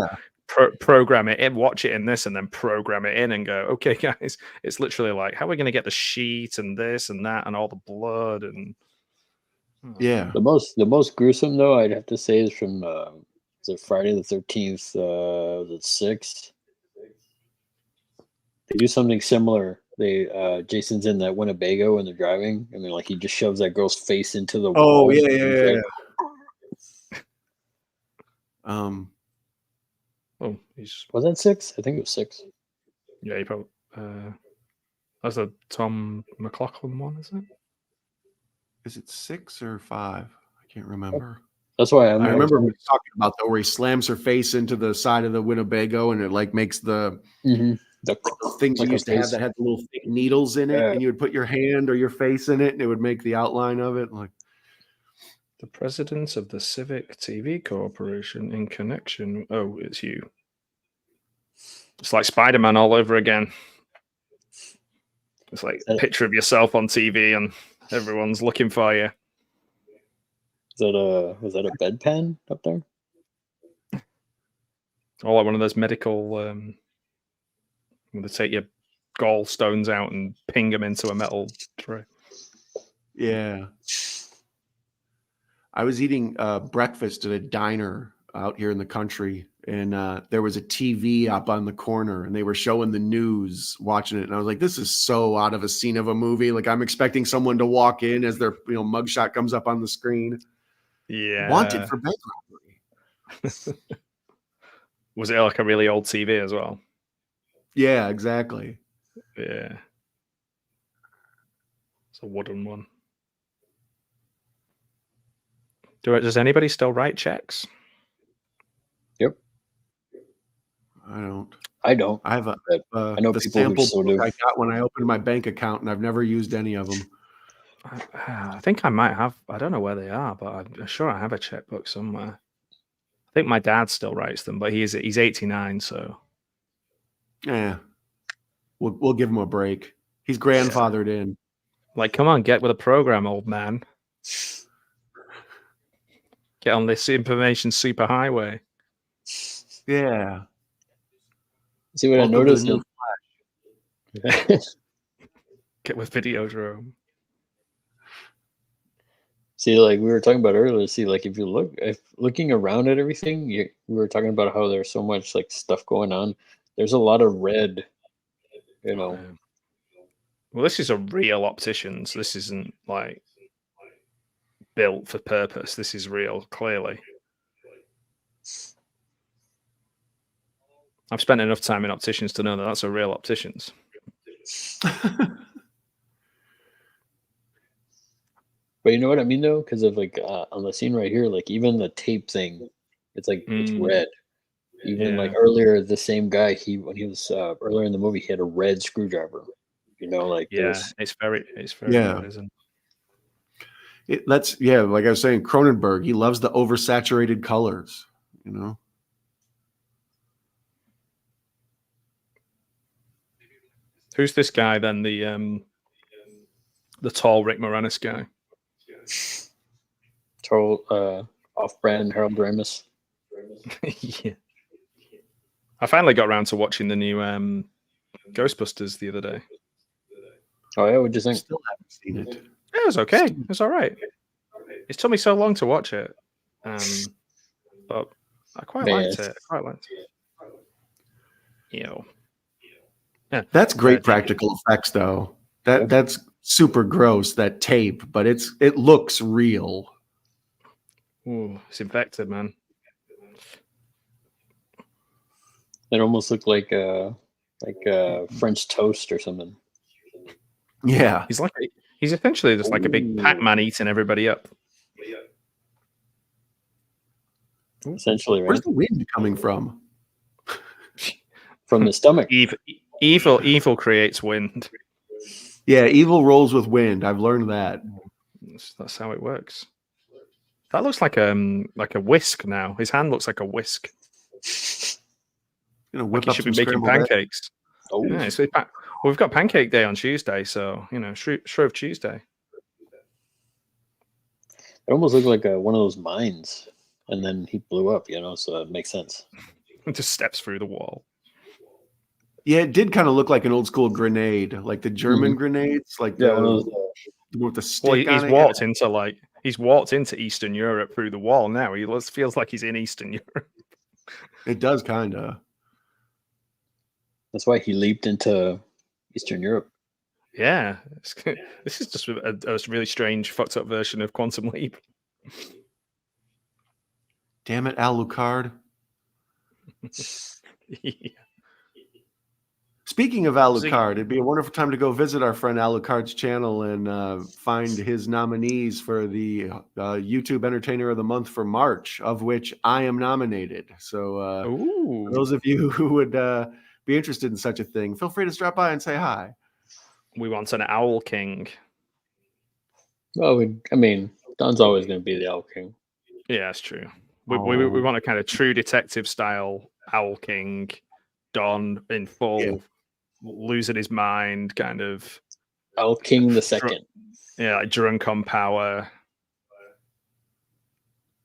program it in, watch it in this, and then program it in and go, okay, guys. It's literally like, how are we going to get the sheet and this and that and all the blood and yeah. The most gruesome though, I'd have to say, is from Friday the 13th, the 6th. They do something similar. Jason's in that Winnebago and they're driving, and then like he just shoves that girl's face into the wall. Oh yeah. Was that 6? I think it was 6. Yeah, you probably. That's a Tom McLaughlin one, is it? Is it 6 or 5? I can't remember. That's why I remember talking about that where he slams her face into the side of the Winnebago and it like makes the Like those things you used to have that had the little thick needles in it, and you would put your hand or your face in it, and it would make the outline of it. Like the president of the Civic TV Corporation in connection. Oh, it's you. It's like Spider-Man all over again. It's like a picture of yourself on TV, and everyone's looking for you. Was that a bedpan up there? Or like one of those medical, when they take your gallstones out and ping them into a metal tray. Yeah. I was eating breakfast at a diner out here in the country, and there was a TV up on the corner, and they were showing the news, watching it, and I was like, "This is so out of a scene of a movie." Like I'm expecting someone to walk in as their mugshot comes up on the screen. Yeah. Wanted for bank robbery. Was it like a really old TV as well? Yeah, exactly. Yeah. It's a wooden one. Does anybody still write checks? Yep. I don't. I have I know the people who sample still book do. I got when I opened my bank account, and I've never used any of them. I think I might have. I don't know where they are, but I'm sure I have a checkbook somewhere. I think my dad still writes them, but he's 89, so yeah, we'll give him a break. He's grandfathered in. Like, come on, get with a program, old man. Get on this information superhighway. Yeah. See what I noticed? Get with Videodrome. See, like we were talking about earlier, see, like if looking around at everything, we were talking about how there's so much like stuff going on. There's a lot of red, Well, this is a real opticians. This isn't like built for purpose. This is real, clearly. I've spent enough time in opticians to know that that's a real opticians. But you know what I mean, though, because of like on the scene right here, like even the tape thing, it's like it's red. Even like earlier, the same guy, when he was earlier in the movie, he had a red screwdriver. Like it's very red, isn't it? Like I was saying, Cronenberg, he loves the oversaturated colors. Who's this guy then? The tall Rick Moranis guy. Off-brand Harold Ramis. Yeah. I finally got around to watching the new Ghostbusters the other day. Oh yeah, what'd you think? Still haven't seen it. Yeah, it was okay. It was all right. It took me so long to watch it, but I quite liked it. Yeah. That's great practical effects, though. That's super gross, that tape, but it looks real. Ooh, it's infected, man. It almost looked like French toast or something. Yeah, he's essentially just like a big Pac-Man eating everybody up. Essentially, right? Where's the wind coming from? From the stomach. Evil creates wind. Yeah, evil rolls with wind. I've learned that. That's how it works. That looks like a whisk now. His hand looks like a whisk. Whip he should be making pancakes. Oh, yeah, we've got Pancake Day on Tuesday, so Shrove Tuesday. It almost looked like one of those mines, and then he blew up. So it makes sense. Just steps through the wall. Yeah, it did kind of look like an old school grenade, like the German grenades, like with the stick. Well, he's walked into Eastern Europe through the wall. Now he feels like he's in Eastern Europe. It does kind of. That's why he leaped into Eastern Europe. Yeah, this is just a really strange, fucked up version of Quantum Leap. Damn it, Alucard. Yeah. Speaking of Alucard, it'd be a wonderful time to go visit our friend Alucard's channel and find his nominees for the YouTube Entertainer of the Month for March, of which I am nominated. So for those of you who would be interested in such a thing, feel free to stop by and say hi. We want an Owl King. Well, I mean, Don's always going to be the Owl King. Yeah, that's true. We want a kind of true detective style Owl King, Don in full, losing his mind, kind of. Owl King the second. Yeah, like drunk on power.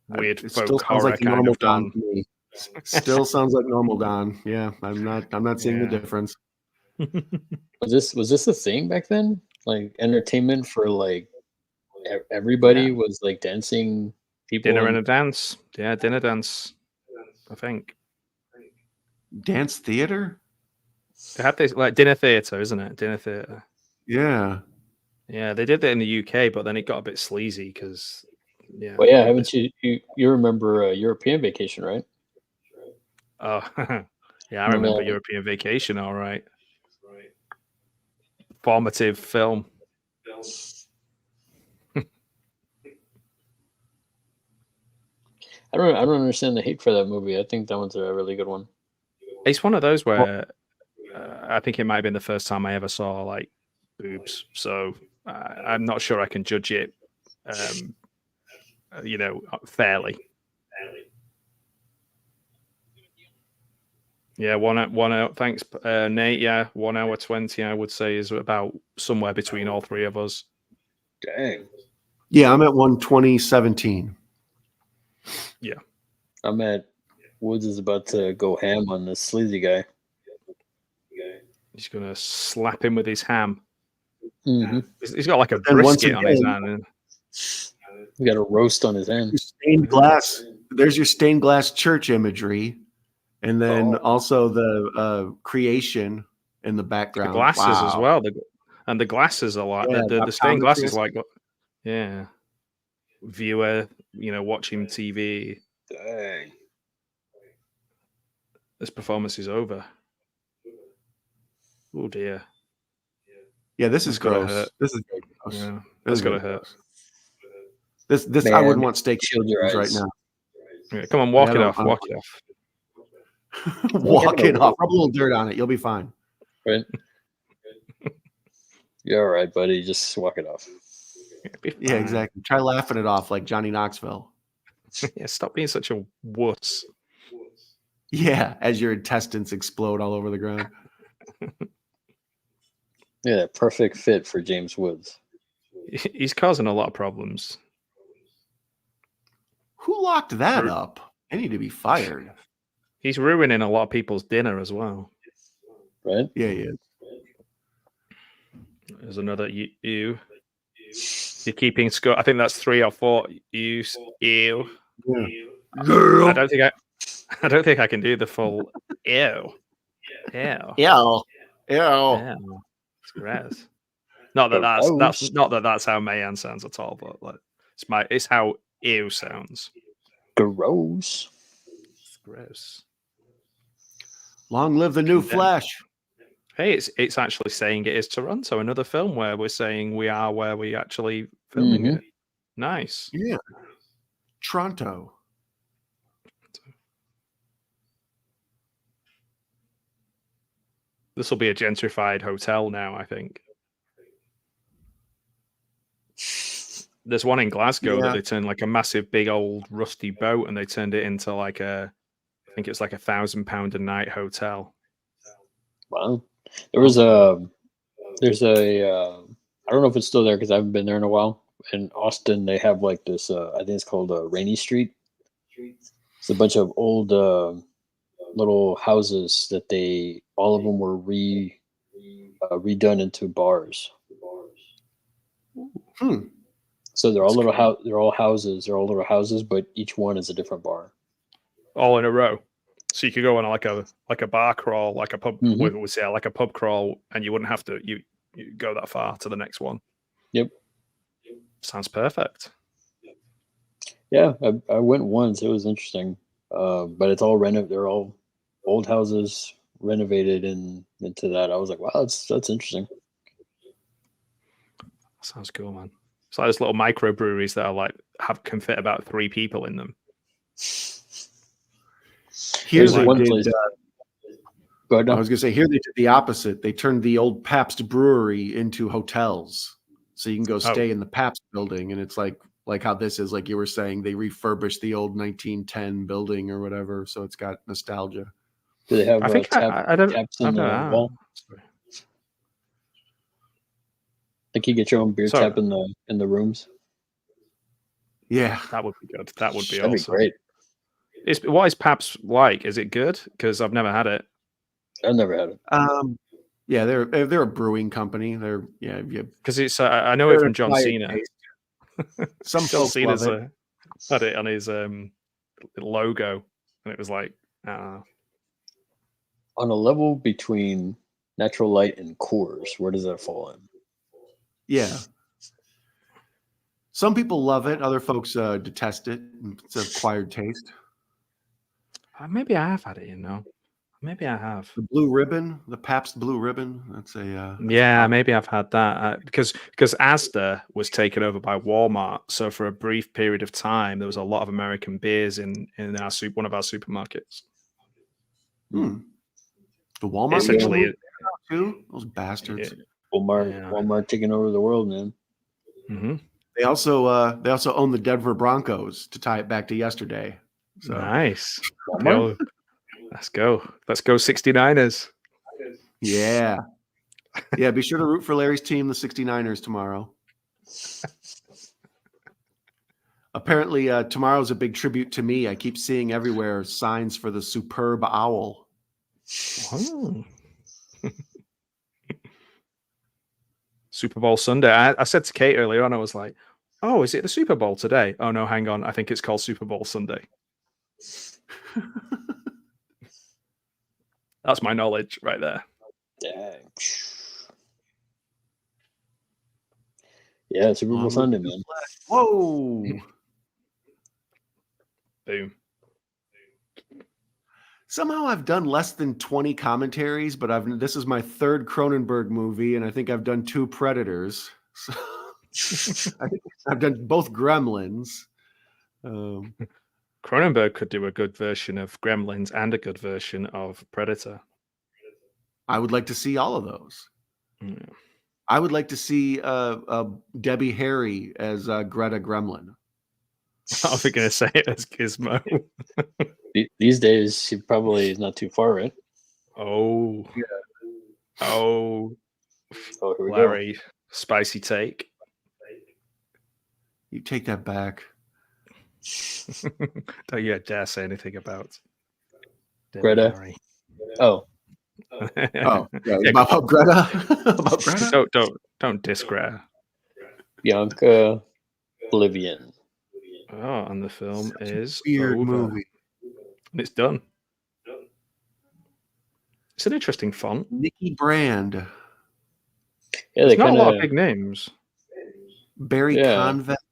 Weird It folk still sounds horror like kind normal of Don. to me. Still sounds like normal Don. Yeah, I'm not seeing the difference. Was this a thing back then? Like entertainment for like everybody was like dancing people. Dinner and a dance. Yeah, dinner dance. I think. Dance theater? They had this like dinner theater, isn't it? Dinner theater. Yeah. Yeah, they did that in the UK, but then it got a bit sleazy because. Yeah. Well, yeah, haven't you remember European Vacation, right? Oh, yeah, I remember European Vacation. All right, formative film. I don't understand the hate for that movie. I think that one's a really good one. It's one of those where I think it might have been the first time I ever saw like boobs, so I'm not sure I can judge it. Fairly. Yeah, one hour. Thanks, Nate. Yeah, 1 hour 20. I would say is about somewhere between all three of us. Dang. Yeah, I'm at 1:20:17. Yeah, I'm at Woods is about to go ham on this sleazy guy. He's gonna slap him with his ham. Mm-hmm. He's got like a brisket on his hand. He got a roast on his hand. Stained glass. There's your stained glass church imagery, and then also the creation in the background. The glasses as well. The glasses are like the stained glasses, like viewer, watching TV. Dang. This performance is over. Oh dear. Yeah, this is gross. This is very gross. Yeah, that's gonna hurt. This Man, I wouldn't want steak shield your eyes right now. Yeah, come on, walk it off. Walk it off. Walk it off. Rub a little dirt on it. You'll be fine. Right. You're all right, buddy. Just walk it off. Yeah, exactly. Try laughing it off like Johnny Knoxville. Yeah, stop being such a wuss. Yeah, as your intestines explode all over the ground. Yeah, perfect fit for James Woods. He's causing a lot of problems. Who locked that up? I need to be fired. He's ruining a lot of people's dinner as well. Right? Yeah, he is. There's another you. You're keeping score. I think that's 3 or 4 U's. Ew. Yeah. Girl. I don't think I can do the full ew. Ew. Ew. It's gross. Not that that's how Mayan sounds at all, but like it's how ew sounds. Gross. It's gross. Long live the new Flash. Hey, it's actually saying it is Toronto, another film where we're saying we are where we actually filming it. Nice. Yeah. Toronto. This will be a gentrified hotel now, I think. There's one in Glasgow that they turned like a massive, big, old, rusty boat, and they turned it into like I think it's like £1,000 a night hotel. Wow. There's I don't know if it's still there because I haven't been there in a while. In Austin, they have like this, I think it's called Rainy Street. It's a bunch of old little houses that all of them were redone into bars. So they're all little houses, but each one is a different bar. All in a row. So you could go on like a bar crawl, like a pub, like a pub crawl, and you wouldn't have to you go that far to the next one. Yep. Sounds perfect. Yeah, I went once. It was interesting, but it's all They're all old houses renovated into that. I was like, wow, that's interesting. Sounds cool, man. It's like those little microbreweries that are can fit about 3 people in them. Here's one place. Go ahead, I no. was going to say, here they did the opposite. They turned the old Pabst Brewery into hotels. So you can go stay in the Pabst building. And it's like how this is, like you were saying, they refurbished the old 1910 building or whatever. So it's got nostalgia. Do they have I think I don't. taps I in don't the know. wall? Think you get your own beer Sorry. tap in the rooms? Yeah. That would be good. That would be That'd awesome. be great. What is Pabst like? Is it good? Because I've never had it. I've never had it. Yeah, they're a brewing company. They're because it's I know it from John Cena. Some John folks love Cena's it. had it on his logo, and it was like on a level between Natural Light and Coors. Where does that fall in? Yeah. Some people love it. Other folks detest it. It's an acquired taste. Maybe I have had it. Maybe I have. The Blue Ribbon, the Pabst Blue Ribbon. That's a yeah. Maybe I've had that because Asda was taken over by Walmart. So for a brief period of time, there was a lot of American beers in one of our supermarkets. The Walmart essentially too. Those bastards. Yeah. Walmart taking over the world, man. Mm-hmm. They also own the Denver Broncos, to tie it back to yesterday. So. Nice. Let's go 69ers. Yeah. Yeah, be sure to root for Larry's team, the 69ers, tomorrow. Apparently, tomorrow's a big tribute to me. I keep seeing everywhere signs for the superb owl. Oh. Super Bowl Sunday. I said to Kate earlier on, I was like, oh, is it the Super Bowl today? Oh, no, hang on. I think it's called Super Bowl Sunday. That's my knowledge right there. Dang. Yeah, Super Bowl Sunday, man. Whoa. Boom. Somehow I've done less than 20 commentaries, but this is my third Cronenberg movie, and I think I've done 2 Predators. So I think I've done both Gremlins. Cronenberg could do a good version of Gremlins and a good version of Predator. I would like to see all of those. Yeah. I would like to see Debbie Harry as Greta Gremlin. I was going to say it as Gizmo. These days, she probably is not too far, right? Oh. Yeah. Oh. Here we Larry, go. Spicy take. You take that back. Don't you dare say anything about Greta. Harry. Oh. Yeah, about Greta. About Greta. Don't diss Greta. Bianca Oblivion. Oh, and the film is weird over. Movie. And it's done. It's an interesting font. Nikki Brand. Yeah, there's not a lot of big names. Barry Convex,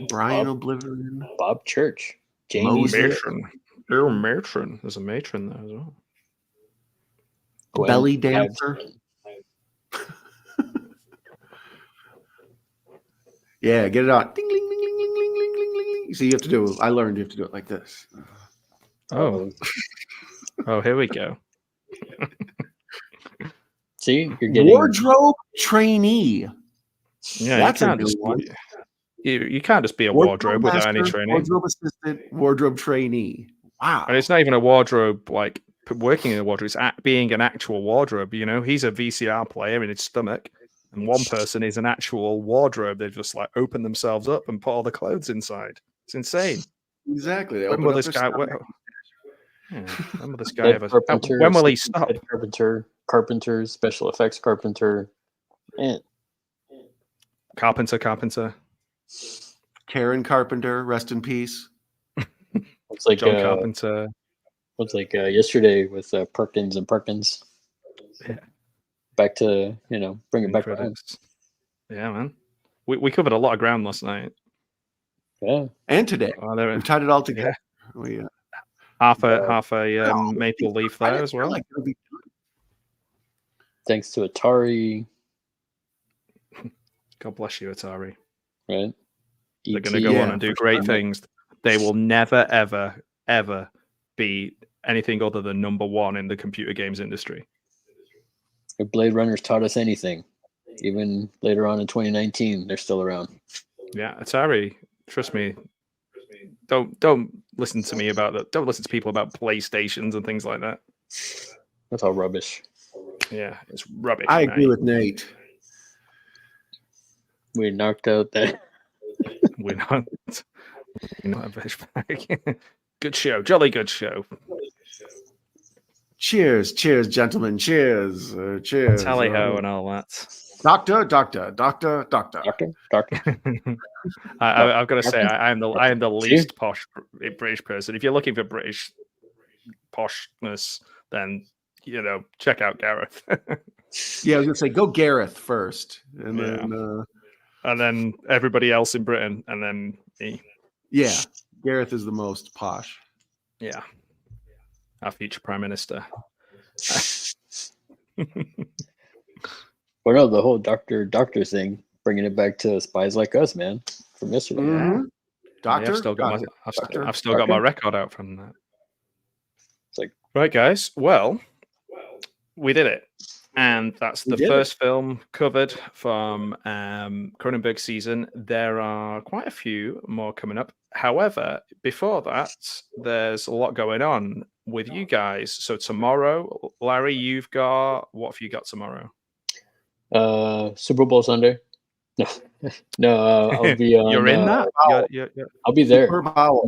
Brian Oblivion, Bob Church, Jamie Matron. Oh, Matron. There's a matron there as well. Belly Dancer. Yeah, get it on. Ding, ding, ding, ding, ding, ding, ding, ding, ding. So you have to do. I learned you have to do it like this. Oh. Oh, here we go. See, you're getting wardrobe trainee. Yeah, that's you can't just you can't just be a wardrobe without any training. Wardrobe assistant, wardrobe trainee. Wow. And it's not even a wardrobe like working in a wardrobe. It's being an actual wardrobe. You know, he's a VCR player in his stomach, and one person is an actual wardrobe. They just like open themselves up and put all the clothes inside. It's insane. Exactly. When will this guy? When will this guy ever? When will he stop? Carpenter, special effects carpenter, and Carpenter. Karen Carpenter, rest in peace. It's like John Carpenter. It's like yesterday with Perkins and Perkins. Yeah. Back to bring it back to home. Yeah, man. We covered a lot of ground last night. Yeah, and today we tied it all together. Yeah. We half a maple leaf there as well. Thanks to Atari. God bless you, Atari. Right. They're going to go on and do great things. They will never, ever, ever be anything other than #1 in the computer games industry. If Blade Runner's taught us anything, even later on in 2019, they're still around. Yeah, Atari, trust me. Don't listen to me about that. Don't listen to people about PlayStations and things like that. That's all rubbish. Yeah, it's rubbish. I agree with Nate. We knocked out that. We're not a fish bag. Good show, jolly good show. Cheers, gentlemen. Cheers, cheers. Tally ho and all that. Doctor. I've got to say, I am the least posh British person. If you're looking for British poshness, then check out Gareth. Yeah, I was gonna say go Gareth first, and then everybody else in Britain, and then me. Yeah, Gareth is the most posh. Yeah, our future prime minister. Well, no, the whole doctor thing, bringing it back to Spies Like Us, man, from yesterday. Mm-hmm. Doctor, I've still got my record out from that. It's like, right, guys. Well, we did it, and that's the first film covered from Cronenberg season. There are quite a few more coming up. However, before that, there's a lot going on with you guys. So tomorrow, Larry, what have you got tomorrow? Super Bowl Sunday. No, I'll be on. You're in that? I'll be there. Superb Owl.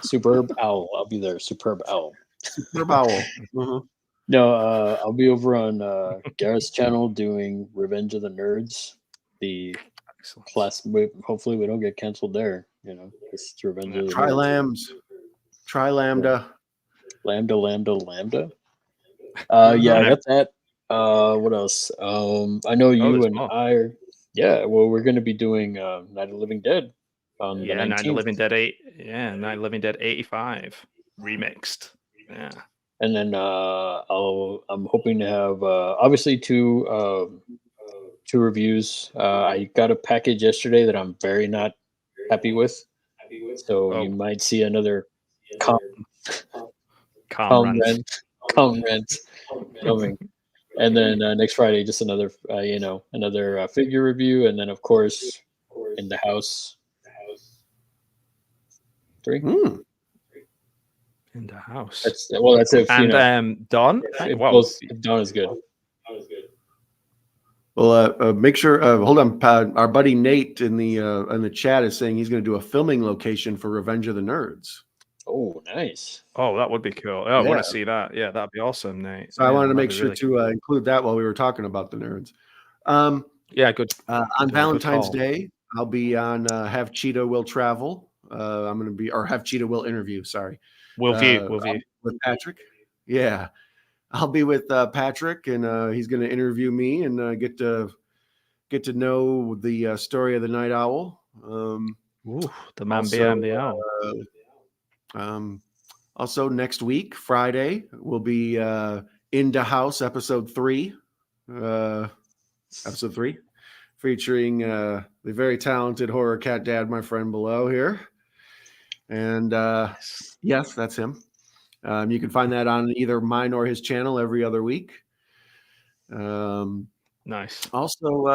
Superb Owl. I'll be there. Superb Owl. Superb Owl. Mm-hmm. No, I'll be over on Gareth's channel doing Revenge of the Nerds. The class. Hopefully, we don't get canceled there. It's Revenge of the Nerds. Tri Lambda. Lambda. Yeah, I got that. What else? I know you and I are. Yeah, well, we're going to be doing Night of the Living Dead on the 19th. Night of the Living Dead 8. Yeah, Night of the Living Dead 85 remixed. Yeah. And then I'm hoping to have obviously two reviews. I got a package yesterday that I'm very not happy with. So you might see another calm rant coming. And then next Friday, just another figure review, and then of course, In the House 3. In the House. That's it. And Dawn. Dawn is good. Well, make sure. Hold on, our buddy Nate in the chat is saying he's going to do a filming location for Revenge of the Nerds. Oh, nice. Oh, that would be cool. I want to see that. Yeah, that'd be awesome, Nate. So I wanted to make sure to include that while we were talking about the nerds. Yeah, good. On Valentine's Day, I'll be on Have Cheetah Will Travel. I'm going to be, or Have Cheetah Will Interview. Sorry, Will view with Patrick. Yeah, I'll be with Patrick, and he's going to interview me and get to know the story of the Night Owl. The man behind the owl. Also next week, Friday, will be In the House episode 3, featuring the very talented horror cat dad, my friend below here. And yes, that's him. You can find that on either mine or his channel every other week. Nice. Also,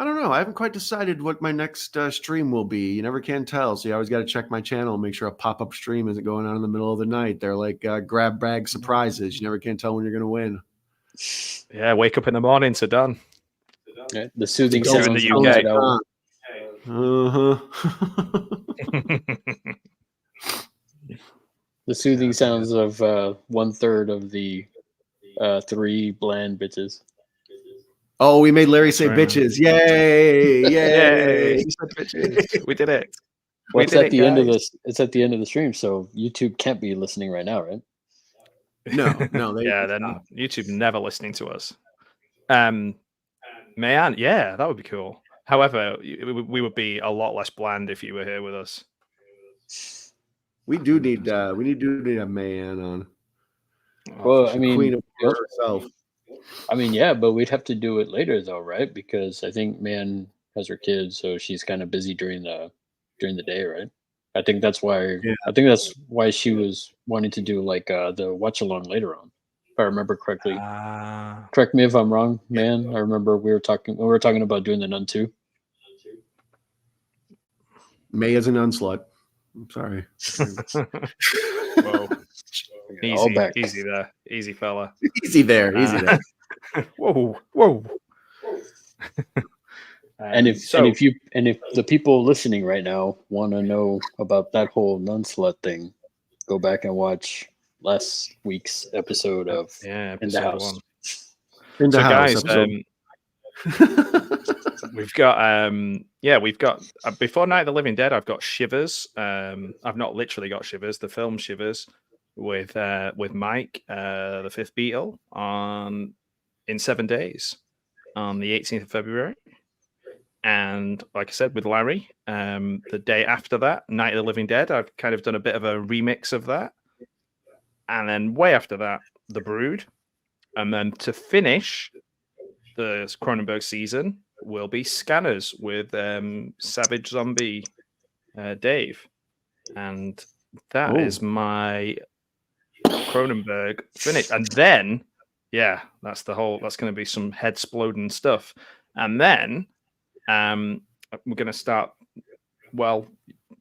I don't know. I haven't quite decided what my next stream will be. You never can tell. So you always got to check my channel and make sure a pop-up stream isn't going on in the middle of the night. They're like grab bag surprises. You never can tell when you're going to win. Yeah, wake up in the morning to done. Yeah, the soothing sounds in the UK. The soothing sounds of 1/3 of the 3 bland bitches. Oh, we made Larry say bitches. Yay. Yay. We did it. Well, it's at the end of this. It's at the end of the stream, so YouTube can't be listening right now, right? No. Then YouTube never listening to us. Man, yeah, that would be cool. However, we would be a lot less bland if you were here with us. We do need a man on. Well, I mean, Queen of herself. I mean, yeah, but we'd have to do it later, though, right? Because I think Man has her kids, so she's kind of busy during the day, right? I think that's why. Yeah. I think that's why she was wanting to do like the watch along later on, if I remember correctly. Correct me if I'm wrong, man. I remember we were talking about doing the Nun 2. May is an unslut. I'm sorry. Whoa. Easy there. Easy fella. Easy there. Easy there. Whoa. And if the people listening right now want to know about that whole nun slut thing, go back and watch last week's episode of In the House. 1. In the House, guys, we've got before Night of the Living Dead, I've got Shivers. I've not literally got Shivers, the film Shivers with Mike, the Fifth Beatle, in 7 days on the 18th of February. And like I said, with Larry, the day after that, Night of the Living Dead, I've kind of done a bit of a remix of that. And then way after that, The Brood. And then to finish the Cronenberg season will be Scanners with Savage Zombie Dave. And that is my Cronenberg finish. And then, that's going to be some head-sploding stuff. And then we're going to start,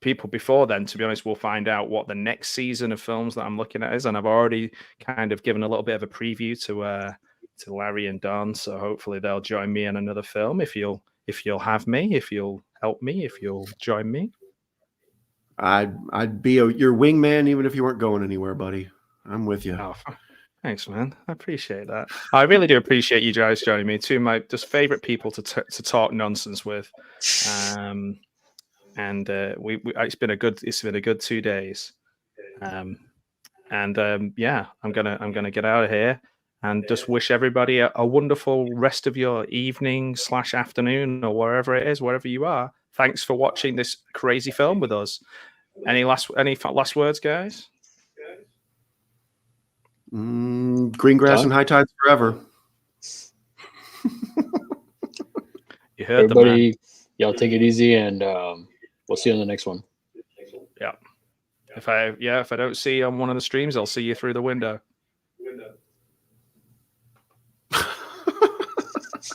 people before then, to be honest, will find out what the next season of films that I'm looking at is. And I've already kind of given a little bit of a preview to Larry and Don. So hopefully they'll join me in another film. If you'll have me, if you'll help me, if you'll join me. I'd be your wingman even if you weren't going anywhere, buddy. I'm with you. Oh, thanks, man. I appreciate that. I really do appreciate you guys joining me. Two of my just favorite people to talk nonsense with. It's been a good 2 days. I'm gonna get out of here and just wish everybody a wonderful rest of your evening / afternoon or wherever it is, wherever you are. Thanks for watching this crazy film with us. Any last words, guys? Green grass and high tides forever. You heard everybody. Y'all take it easy, and we'll see you on the next one. Yeah. If I don't see you on one of the streams, I'll see you through the window.